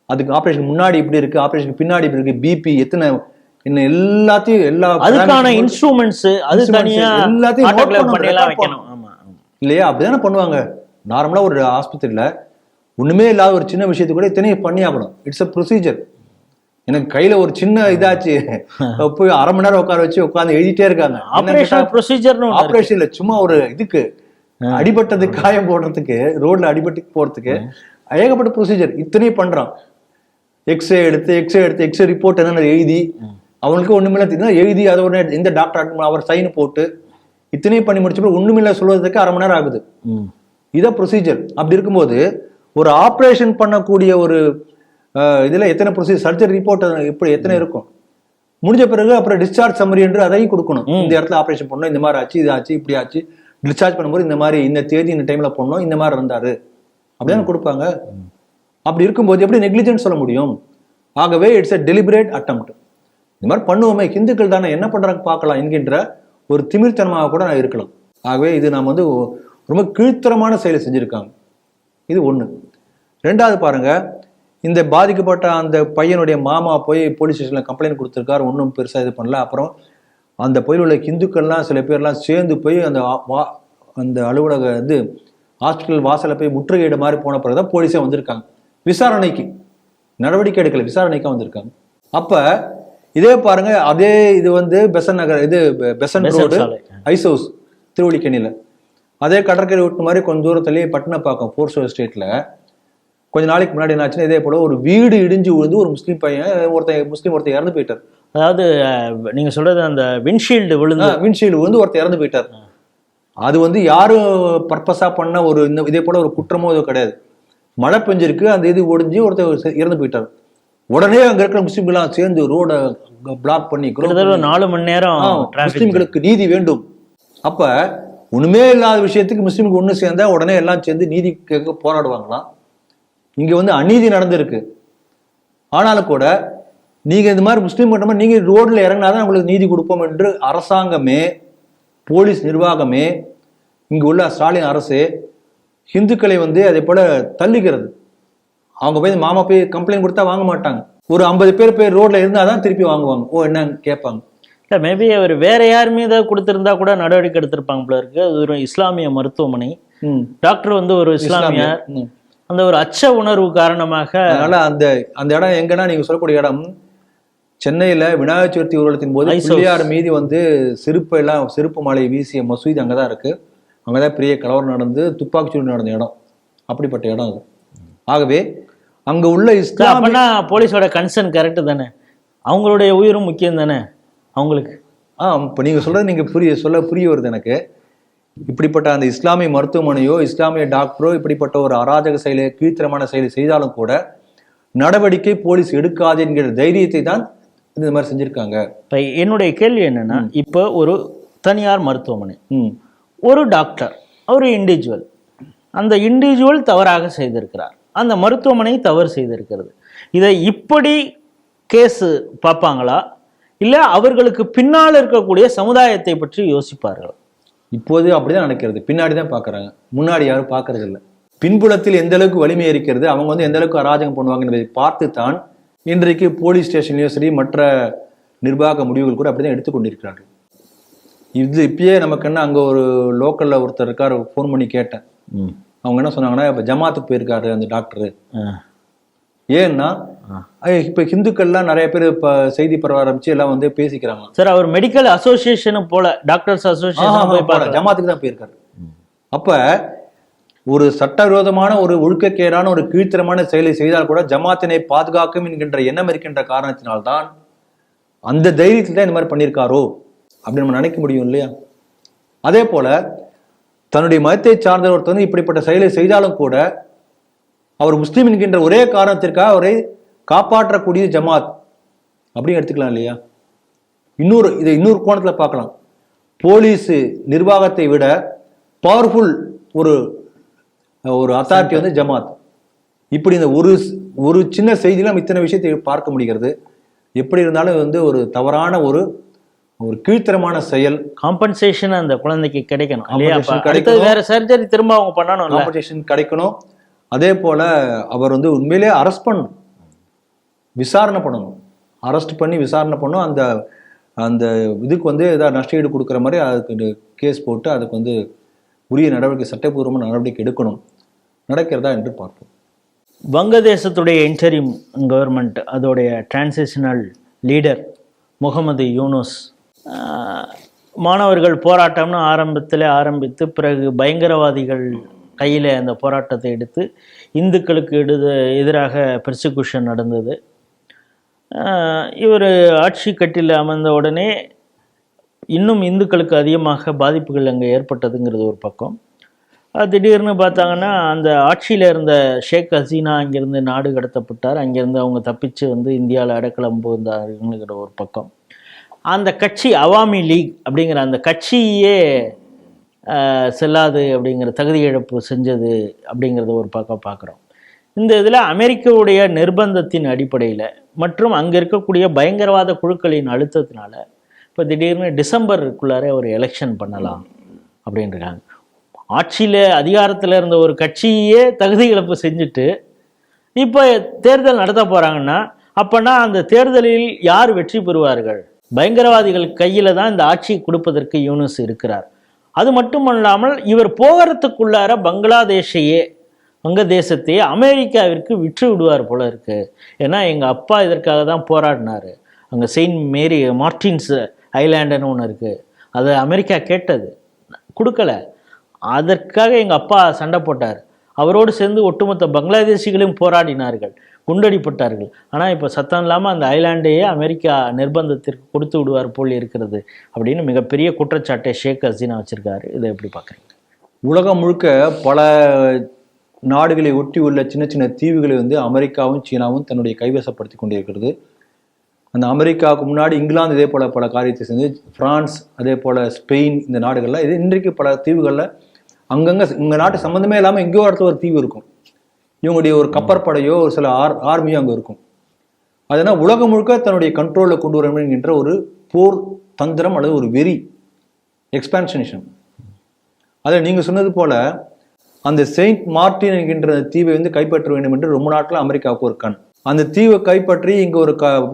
அதுக்கு ஆபரேஷன் முன்னாடி இப்படி இருக்கு, ஆபரேஷன் பின்னாடி இப்படி இருக்கு, பிபி எத்தனை, இன்னும் எல்லாத்தையும் அதுக்கான இன்ஸ்ட்ருமெண்ட்ஸ் அது தனியா எல்லாத்தையும் வைக்கணும். ஆமா இல்லையா? அப்படிதானே பண்ணுவாங்க. நார்மலா ஒரு ஆஸ்பத்திரியில ஒண்ணுமே இல்லாத ஒரு சின்ன விஷயத்துக்கு கூட இத்தனையும் பண்ணி ஆகணும். It's a procedure. எனக்கு கையில ஒரு சின்ன இதாச்சு போய் 1/2 மணி நேரம் உட்கார வச்சு உட்காந்து எழுதிட்டே இருக்காங்க. ஆபரேஷன் இல்ல, சும்மா ஒரு இதுக்கு அடிபட்டதுக்கு காயம் போடுறதுக்கு, ரோட்ல அடிபட்டு போறதுக்கு ஏகப்பட்ட ப்ரொசீஜர் இத்தனையும் பண்றான். எக்ஸ்ரே எடுத்து ரிப்போர்ட் என்னன்னு எழுதி, அவனுக்கு ஒண்ணுமில்ல தெரியும் எழுதி, அதை ஒரு எந்த டாக்டர் அவர் சைன் போட்டு இத்தனையும் பண்ணி முடிச்சப்போ ஒண்ணுமில்ல சொல்வதற்கு 1/2 மணி நேரம் ஆகுது. இதான் ப்ரொசீஜர். அப்படி இருக்கும்போது ஒரு ஆப்ரேஷன் பண்ணக்கூடிய ஒரு இதுல எத்தனை ப்ரொசீஜர், சர்ஜரி ரிப்போர்ட் எப்படி எத்தனை இருக்கும், முடிஞ்ச பிறகு அப்புறம் டிஸ்சார்ஜ் சம்மரி என்று அதையும் கொடுக்கணும். இந்த இடத்துல ஆப்ரேஷன் பண்ணணும், இந்த மாதிரி ஆச்சு, இது ஆச்சு, இப்படி ஆச்சு, டிஸ்சார்ஜ் பண்ணும்போது இந்த மாதிரி இந்த தேதி இந்த டைம்ல பண்ணணும், இந்த மாதிரி இருந்தாரு அப்படிதான் கொடுப்பாங்க. அப்படி இருக்கும்போது எப்படி நெக்லிஜென்ஸ் சொல்ல முடியும்? ஆகவே இட்ஸ் a deliberate attempt. இந்த மாதிரி பண்ணுவோமே, ஹிந்துக்கள் தானே என்ன பண்றாங்க பார்க்கலாம் என்கின்ற ஒரு திமிர்த்தனமாக கூட நான் இருக்கலாம். ஆகவே இது நாம் வந்து ரொம்ப கீழ்த்தரமான செயலை செஞ்சிருக்காங்க. இது ஒண்ணு. ரெண்டாவது பாருங்க, இந்த பாதிக்கப்பட்ட அந்த பையனுடைய மாமா போய் போலீஸ் ஸ்டேஷன்ல கம்ப்ளைண்ட் கொடுத்திருக்காரு, ஒன்றும் பெருசா இது பண்ணல. அப்புறம் அந்த பகுதியில் உள்ள ஹிந்துக்கள்லாம் சில பேர்லாம் சேர்ந்து போய் அந்த அலுவலக இது ஹாஸ்பிட்டல் வாசலை போய் முற்றுகையிட மாதிரி போன பிறகுதான் போலீஸே வந்திருக்காங்க. விசாரணைக்கு நடவடிக்கை எடுக்கல, விசாரணைக்கா வந்திருக்காங்க. அப்ப இதே பாருங்க, அதே இது வந்து பெசன் நகர், இது பெசன் ரோடு ஐஸ் ஹவுஸ் திருவள்ளிக்கேணியில, அதே கடற்கரை விட்டு மாதிரி கொஞ்சம் தூரத்திலேயே பட்டினப்பாக்கம் ஃபோர்ஸ் எஸ்டேட்ல கொஞ்ச நாளைக்கு முன்னாடி என்ன ஆச்சுன்னா, இதே போல ஒரு வீடு இடிஞ்சு விழுந்து ஒரு முஸ்லீம் பையன் ஒருத்தர் இறந்து போயிட்டார். அதாவது நீங்க சொல்றது அந்த விண்ட்ஷீல்டு விழுந்து ஒருத்தர் இறந்து போயிட்டார். அது வந்து யாரும் பர்பஸா பண்ண ஒரு இதே போல ஒரு குற்றமோ இது கிடையாது. மழை பெஞ்சிருக்கு, அந்த இது ஒடிஞ்சு ஒருத்தர் இறந்து போயிட்டார். உடனே அங்க இருக்கிற முஸ்லீம்கள்லாம் சேர்ந்து ரோட பிளாக் பண்ணி 4 மணி நேரம் முஸ்லீம்களுக்கு நீதி வேண்டும். அப்ப ஒண்ணுமே இல்லாத விஷயத்துக்கு முஸ்லீம்களுக்கு ஒண்ணு சேர்ந்தா உடனே எல்லாம் சேர்ந்து நீதி கேட்க போராடுவாங்களாம். இங்க வந்து அநீதி நடந்திருக்கு. ஆனாலும் கூட நீங்க இந்த மாதிரி முஸ்லீம் மட்டும் நீங்க ரோட்ல இறங்கினாதான் உங்களுக்கு நீதி கொடுப்போம் என்று அரசாங்கமே, போலீஸ் நிர்வாகமே, இங்கு உள்ள ஸ்டாலின் அரசு ஹிந்துக்களை வந்து அதே போல தள்ளுகிறது. அவங்க போய் மாமா போய் கம்ப்ளைண்ட் கொடுத்தா வாங்க மாட்டாங்க. ஒரு 50 பேர் போய் ரோட்ல இருந்தாதான் திருப்பி வாங்குவாங்க. ஓ என்னன்னு கேட்பாங்க. இல்லை, மேபி அவர் வேற யாருமே ஏதாவது கொடுத்திருந்தா கூட நடவடிக்கை எடுத்திருப்பாங்க போல இருக்கு. அது ஒரு இஸ்லாமிய மருத்துவமனை, டாக்டர் வந்து ஒரு இஸ்லாமியர், அந்த ஒரு அச்ச உணர்வு காரணமாக. அதனால அந்த இடம் எங்கன்னா நீங்க சொல்லக்கூடிய இடம் சென்னையில விநாயகர் சதுர்த்தி ஊர்வலத்தின் போது பிள்ளையார் மீதி வந்து செருப்பு மலை வீசிய மசூதி அங்கதான் இருக்கு. அங்கதான் பெரிய கலவரம் நடந்து துப்பாக்கிச்சூடு நடந்த இடம், அப்படிப்பட்ட இடம் அது. ஆகவே அங்க உள்ள இஸ்லாம்னா போலீஸோட கன்சர்ன் கரெக்ட் தானே, அவங்களுடைய உயிரும் முக்கியம் தானே அவங்களுக்கு. இப்ப நீங்க சொல்றது நீங்க புரிய வருது எனக்கு. இப்படிப்பட்ட அந்த இஸ்லாமிய மருத்துவமனையோ இஸ்லாமிய டாக்டரோ இப்படிப்பட்ட ஒரு அராஜக செயலை, கீழ்த்தரமான செயலை செய்தாலும் கூட நடவடிக்கை போலீஸ் எடுக்காது என்கிற தைரியத்தை தான் இந்த மாதிரி செஞ்சிருக்காங்க. இப்ப என்னுடைய கேள்வி என்னன்னா, இப்போ ஒரு தனியார் மருத்துவமனை, ஒரு டாக்டர், ஒரு இண்டிவிஜுவல், அந்த இண்டிவிஜுவல் தவறாக செய்திருக்கிறார், அந்த மருத்துவமனை தவறு செய்திருக்கிறது. இதை இப்படி கேஸ் பார்ப்பாங்களா, இல்லை அவர்களுக்கு பின்னால் இருக்கக்கூடிய சமுதாயத்தை பற்றி யோசிப்பார்கள்? இப்போது அப்படிதான் நடக்கிறது. பின்னாடிதான் பாக்குறாங்க, முன்னாடி யாரும் பாக்குறது இல்லை. பின்புலத்தில் எந்த அளவுக்கு வலிமை இருக்கிறது, அவங்க வந்து எந்த அளவுக்கு அராஜகம் பண்ணுவாங்க என்பதை பார்த்து தான் இன்றைக்கு போலீஸ் ஸ்டேஷன்லயும் சரி மற்ற நிர்வாக முடிவுகள் கூட அப்படிதான் எடுத்துக்கொண்டிருக்கிறார்கள். இது இப்பயே நமக்கு என்ன, அங்க ஒரு லோக்கல்ல ஒருத்தர் இருக்காரு, ஃபோன் பண்ணி கேட்டேன். அவங்க என்ன சொன்னாங்கன்னா, இப்ப ஜமாத்துக்கு போயிருக்காரு அந்த டாக்டரு. ஏன்னா இப்ப ஹிந்துக்கள்லாம் நிறைய பேர் இப்ப செய்தி பரவ ஆரம்பிச்சு எல்லாம் வந்து பேசிக்கிறாங்க. சார், அவர் மெடிக்கல் அசோசியேஷன் போல, டாக்டர்ஸ் அசோசியேஷன் ஜமாத்துக்கு தான் போயிருக்காரு. அப்ப ஒரு சட்டவிரோதமான ஒரு ஒழுக்கக்கேடான ஒரு கீழ்த்தரமான செயலை செய்தால் கூட ஜமாத்தினை பாதுகாக்கும் என்கின்ற எண்ணம் இருக்கின்ற காரணத்தினால்தான் அந்த தைரியத்தில் தான் இந்த மாதிரி பண்ணியிருக்காரோ அப்படின்னு நம்ம நினைக்க முடியும் இல்லையா? அதே போல தன்னுடைய மதத்தை சார்ந்த ஒருத்தர் வந்து இப்படிப்பட்ட செயலை செய்தாலும் கூட அவர் முஸ்லீம் என்கின்ற ஒரே காரணத்திற்காக அவரை காப்பாற்றக்கூடிய ஜமாத் அப்படின்னு எடுத்துக்கலாம் இல்லையா? இன்னொரு கோணத்துல பார்க்கலாம். போலீஸ் நிர்வாகத்தை விட பவர்ஃபுல் ஒரு அத்தாரிட்டி வந்து ஜமாத். இப்படி இந்த ஒரு சின்ன செய்தியில இத்தனை விஷயத்தை பார்க்க முடிகிறது. எப்படி இருந்தாலும் வந்து ஒரு தவறான ஒரு கீழ்த்தரமான செயல். காம்பன்சேஷன் அந்த குழந்தைக்கு கிடைக்கணும். கிடைக்கணும். வேற சர்ஜரி திரும்ப அவங்க பண்ணணும். காம்பன்சேஷன் கிடைக்கணும். அதே போல அவர் வந்து உண்மையிலே அரெஸ்ட் பண்ணணும், விசாரணை பண்ணணும், அரெஸ்ட் பண்ணி விசாரணை பண்ணணும். அந்த இதுக்கு வந்து ஏதாவது நஷ்டஈடு கொடுக்குற மாதிரி அதுக்கு கேஸ் போட்டு அதுக்கு வந்து உரிய நடவடிக்கை, சட்டப்பூர்வமான நடவடிக்கை எடுக்கணும். நடக்கிறதா என்று பார்ப்போம். வங்கதேசத்துடைய இன்டரிம் கவர்மெண்ட் அதோடைய டிரான்சிஷனல் லீடர் முகமது யூனுஸ் மாணவர்கள் போராட்டம்னு ஆரம்பித்து பிறகு பயங்கரவாதிகள் கையில் அந்த போராட்டத்தை எடுத்து இந்துக்களுக்கு எதிராக பெர்சிக்யூஷன் நடந்தது. இவர் ஆட்சி கட்டில் அமர்ந்த உடனே இன்னும் இந்துக்களுக்கு அதிகமாக பாதிப்புகள் அங்கே ஏற்பட்டதுங்கிறது ஒரு பக்கம். திடீர்னு பார்த்தாங்கன்னா அந்த ஆட்சியில் இருந்த ஷேக் ஹசீனா அங்கேருந்து நாடு கடத்தப்பட்டார். அங்கேருந்து அவங்க தப்பிச்சு வந்து இந்தியாவில் அடைக்கலம் புகுந்தாருங்கிற ஒரு பக்கம். அந்த கட்சி அவாமி லீக் அப்படிங்கிற அந்த கட்சியே செல்லாது அப்படிங்கிற தகுதி இழப்பு செஞ்சது அப்படிங்கிறத ஒரு பக்கம் பார்க்குறோம். இந்த இதில் அமெரிக்காவுடைய நிர்பந்தத்தின் அடிப்படையில் மற்றும் அங்கே இருக்கக்கூடிய பயங்கரவாத குழுக்களின் அழுத்தத்தினால இப்போ திடீர்னு டிசம்பருக்குள்ளார ஒரு எலெக்ஷன் பண்ணலாம் அப்படின்றாங்க. ஆட்சியில் அதிகாரத்தில் இருந்த ஒரு கட்சியே தகுதி இழப்பு செஞ்சுட்டு இப்போ தேர்தல் நடத்த போகிறாங்கன்னா அப்போனா அந்த தேர்தலில் யார் வெற்றி பெறுவார்கள்? பயங்கரவாதிகள் கையில் தான் இந்த ஆட்சி கொடுப்பதற்கு யூனுஸ் இருக்கிறார். அது மட்டும் இல்லாமல் இவர் போகிறதுக்குள்ளார வங்கதேசத்தையே அமெரிக்காவிற்கு விற்று விடுவார் போல இருக்கு. ஏன்னா எங்கள் அப்பா இதற்காக தான் போராடினார். அங்கே செயின்ட் மேரி மார்டின்ஸ் ஐலாண்டுன்னு ஒன்று இருக்குது, அதை அமெரிக்கா கேட்டது, கொடுக்கல. அதற்காக எங்கள் அப்பா சண்டை போட்டார். அவரோடு சேர்ந்து ஒட்டுமொத்த பங்களாதேசிகளையும் போராடினார்கள், குண்டடிப்பட்டார்கள். ஆனால் இப்போ சத்தம் இல்லாமல் அந்த ஐலாண்டையே அமெரிக்கா நிர்பந்தத்திற்கு கொடுத்து விடுவார் போல் இருக்கிறது அப்படின்னு மிகப்பெரிய குற்றச்சாட்டை ஷேக் ஹசீனா வச்சிருக்காரு. இதை எப்படி பார்க்குறீங்க? உலகம் முழுக்க பல நாடுகளை ஒட்டி உள்ள சின்ன சின்ன தீவுகளை வந்து அமெரிக்காவும் சீனாவும் தன்னுடைய கைவசப்படுத்தி கொண்டிருக்கிறது. அந்த அமெரிக்காவுக்கு முன்னாடி இங்கிலாந்து இதே போல பல காரியத்தை செஞ்சு, பிரான்ஸ் அதே போல ஸ்பெயின், இந்த நாடுகளில் இது இன்றைக்கு பல தீவுகளில் அங்கங்கே உங்கள் நாட்டு சம்மந்தமே இல்லாமல் எங்கேயோ இடத்துல ஒரு தீவு இருக்கும். இவங்களுடைய ஒரு கப்பற்படையோ ஒரு சில ஆர்மியோ அங்கே இருக்கும். அதனால் உலகம் முழுக்க தன்னுடைய கண்ட்ரோலில் கொண்டு வர என்கின்ற ஒரு போர் தந்திரம் அல்லது ஒரு வெறி, எக்ஸ்பான்ஷனிசம். அதில் நீங்கள் சொன்னது போல அந்த செயின்ட் மார்டின் என்கின்ற தீவை வந்து கைப்பற்ற வேண்டும் என்று ரொம்ப நாட்டில் அமெரிக்காவுக்கு ஒரு கண். அந்த தீவை கைப்பற்றி இங்கே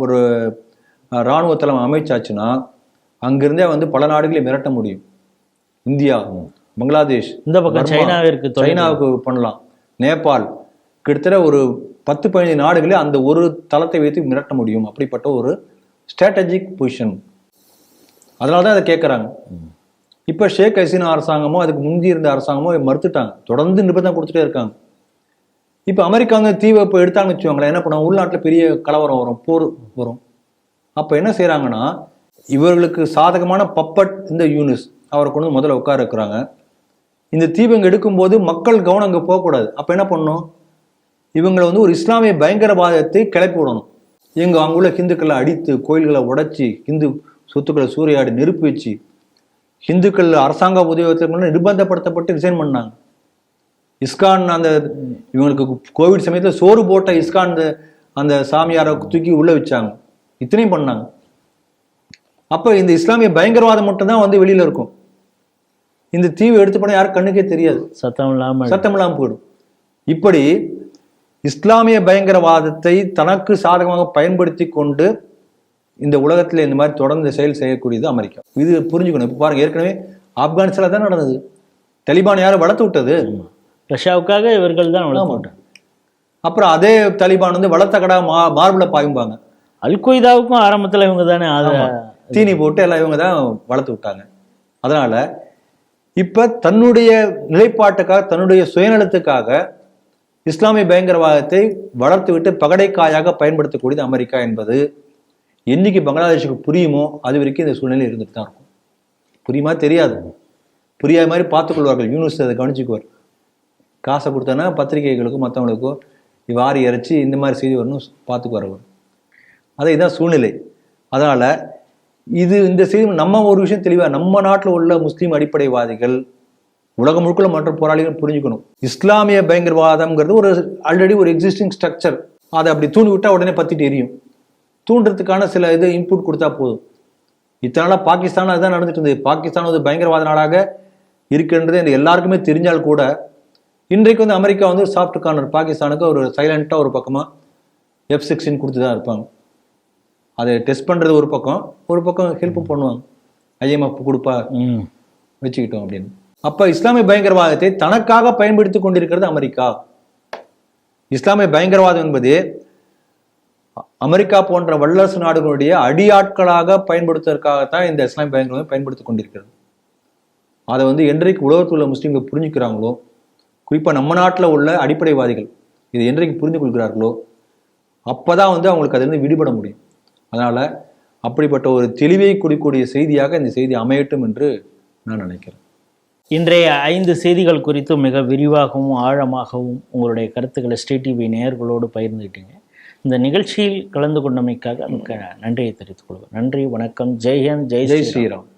ஒரு இராணுவ தளம் அமைச்சாச்சுன்னா அங்கிருந்தே வந்து பல நாடுகளை மிரட்ட முடியும். இந்தியா, பங்களாதேஷ், இந்த பக்கம் சைனாவுக்கு பண்ணலாம், நேபாள், கிட்டத்தட்ட ஒரு 10-15 நாடுகளே அந்த ஒரு தளத்தை வைத்து மிரட்ட முடியும். அப்படிப்பட்ட ஒரு ஸ்ட்ராட்டஜிக் பொசிஷன். அதனால தான் அதை கேட்குறாங்க. இப்போ ஷேக் ஹசீனா அரசாங்கமோ அதுக்கு முந்தி இருந்த அரசாங்கமோ மறுத்துட்டாங்க, தொடர்ந்து நிர்பந்தம் கொடுத்துட்டே இருக்காங்க. இப்போ அமெரிக்கா வந்து தீவை இப்போ எடுத்தாங்கன்னு வச்சுக்கோங்களேன், என்ன பண்ணுவாங்க, உள்நாட்டில் பெரிய கலவரம் வரும், போர் வரும். அப்போ என்ன செய்கிறாங்கன்னா, இவர்களுக்கு சாதகமான பப்பட் இந்த யூனிஸ் அவரை கொண்டு முதல்ல உட்கார இருக்கிறாங்க. இந்த தீவை இங்கே எடுக்கும்போது மக்கள் கவனம் அங்கே போகக்கூடாது. அப்போ என்ன பண்ணணும், இவங்களை வந்து ஒரு இஸ்லாமிய பயங்கரவாதத்தை கிளப்பி விடணும். அங்குள்ள ஹிந்துக்களை அடித்து, கோயில்களை உடைச்சி, ஹிந்து சொத்துக்களை சூறையாடி, நெருப்பு வச்சு, ஹிந்துக்கள் அரசாங்க உதவியத்தில் நிர்பந்தப்படுத்தப்பட்டு ரிசைன் பண்ணாங்க. இஸ்கான் அந்த இவங்களுக்கு கோவிட் சமயத்தில் சோறு போட்ட இஸ்கான் அந்த சாமியாரை தூக்கி உள்ள வச்சாங்க. இத்தனையும் பண்ணாங்க. அப்போ இந்த இஸ்லாமிய பயங்கரவாதம் மட்டும்தான் வந்து வெளியில இருக்கும். இந்த தீவை எடுத்து பண்ண யாரும் கண்ணுக்கே தெரியாது, சத்தம் இல்லாமல் போயிடும். இப்படி இஸ்லாமிய பயங்கரவாதத்தை தனக்கு சாதகமாக பயன்படுத்தி கொண்டு இந்த உலகத்தில் இந்த மாதிரி தொடர்ந்து செயல் செய்யக்கூடியது அமெரிக்கா. இது புரிஞ்சுக்கணும். இப்போ பாருங்க, ஏற்கனவே ஆப்கானிஸ்தானில் தான் நடந்தது. தலிபான் யாரும் வளர்த்து விட்டது, ரஷ்யாவுக்காக இவர்கள் தான் வளர்த்து விட்டாங்க. அப்புறம் அதே தலிபான் வந்து வளர்த்த கடா மார்பிள பாயும்பாங்க. அல்கொய்தாவுக்கும் ஆரம்பத்தில் இவங்க தானே தீனி போட்டு எல்லாம் இவங்க தான் வளர்த்து விட்டாங்க. அதனால இப்ப தன்னுடைய நிலைப்பாட்டுக்காக, தன்னுடைய சுயநலத்துக்காக இஸ்லாமிய பயங்கரவாதத்தை வளர்த்து விட்டு பகடைக்காயாக பயன்படுத்தக்கூடியது அமெரிக்கா என்பது என்னைக்கு பங்களாதேஷுக்கு புரியுமோ அது வரைக்கும் இந்த சூழ்நிலை இருந்துட்டு தான் இருக்கும். புரியுமா தெரியாது, புரியாத மாதிரி பார்த்துக்கொள்வார்கள். யூனிஸ் அதை கவனிச்சுக்குவார். காசை கொடுத்தோன்னா பத்திரிகைகளுக்கும் மற்றவங்களுக்கோ வாரி இறைச்சி இந்த மாதிரி செய்தி வரணும் பார்த்துக்குவார் அவர். அதை இதான் சூழ்நிலை. அதனால இந்த செய்தி நம்ம ஒரு விஷயம் தெளிவா, நம்ம நாட்டில் உள்ள முஸ்லீம் அடிப்படைவாதிகள் உலகம் முழுக்க மற்ற போராளிகள் புரிஞ்சுக்கணும். இஸ்லாமிய பயங்கரவாதம்ங்கிறது ஒரு ஆல்ரெடி ஒரு எக்ஸிஸ்டிங் ஸ்ட்ரக்சர். அதை அப்படி தூண்டி விட்டா உடனே பத்திட்டு எரியும். தூண்டுறதுக்கான சில இது இன்புட் கொடுத்தா போதும். இத்தனை நாளாக பாகிஸ்தான் அதுதான் நடந்துட்டு இருந்தது. பாகிஸ்தான் ஒரு பயங்கரவாத நாடாக இருக்குன்றது எல்லாருக்குமே தெரிஞ்சால் கூட இன்றைக்கு வந்து அமெரிக்கா வந்து ஒரு சாஃப்ட் கார்னர் பாகிஸ்தானுக்கு ஒரு சைலண்டாக ஒரு பக்கமாக F-16 கொடுத்து தான் இருப்பாங்க. அதை டெஸ்ட் பண்ணுறது ஒரு பக்கம் ஹெல்ப்பும் பண்ணுவாங்க. IMF கொடுப்பா வச்சுக்கிட்டோம் அப்படின்னு. அப்போ இஸ்லாமிய பயங்கரவாதத்தை தனக்காக பயன்படுத்தி கொண்டிருக்கிறது அமெரிக்கா. இஸ்லாமிய பயங்கரவாதம் என்பது அமெரிக்கா போன்ற வல்லரசு நாடுகளுடைய அடியாட்களாக பயன்படுத்துவதற்காகத்தான் இந்த இஸ்லாமிய பயங்கரவாதம் பயன்படுத்தி கொண்டிருக்கிறது. அதை வந்து என்றைக்கு உலகத்தில் உள்ள முஸ்லீம்கள் புரிஞ்சுக்கிறாங்களோ, குறிப்பாக நம்ம நாட்டில் உள்ள அடிப்படைவாதிகள் இதை என்றைக்கு புரிந்து கொள்கிறார்களோ அப்போதான் வந்து அவங்களுக்கு அதிலிருந்து விடுபட முடியும். அதனால் அப்படிப்பட்ட ஒரு தெளிவை கொடுக்கக்கூடிய செய்தியாக இந்த செய்தி அமையட்டும் என்று நான் நினைக்கிறேன். இன்றைய 5 செய்திகள் குறித்து மிக விரிவாகவும் ஆழமாகவும் உங்களுடைய கருத்துக்களை ஸ்டேட் டிவி நேயர்களோடு பகிர்ந்துக்கிட்டீங்க. இந்த நிகழ்ச்சியில் கலந்து கொண்டமைக்காக மிக்க நன்றியை தெரிவித்துக் கொள்வேன். நன்றி, வணக்கம். ஜெய் ஹிந்த், ஜெய் ஸ்ரீராம்.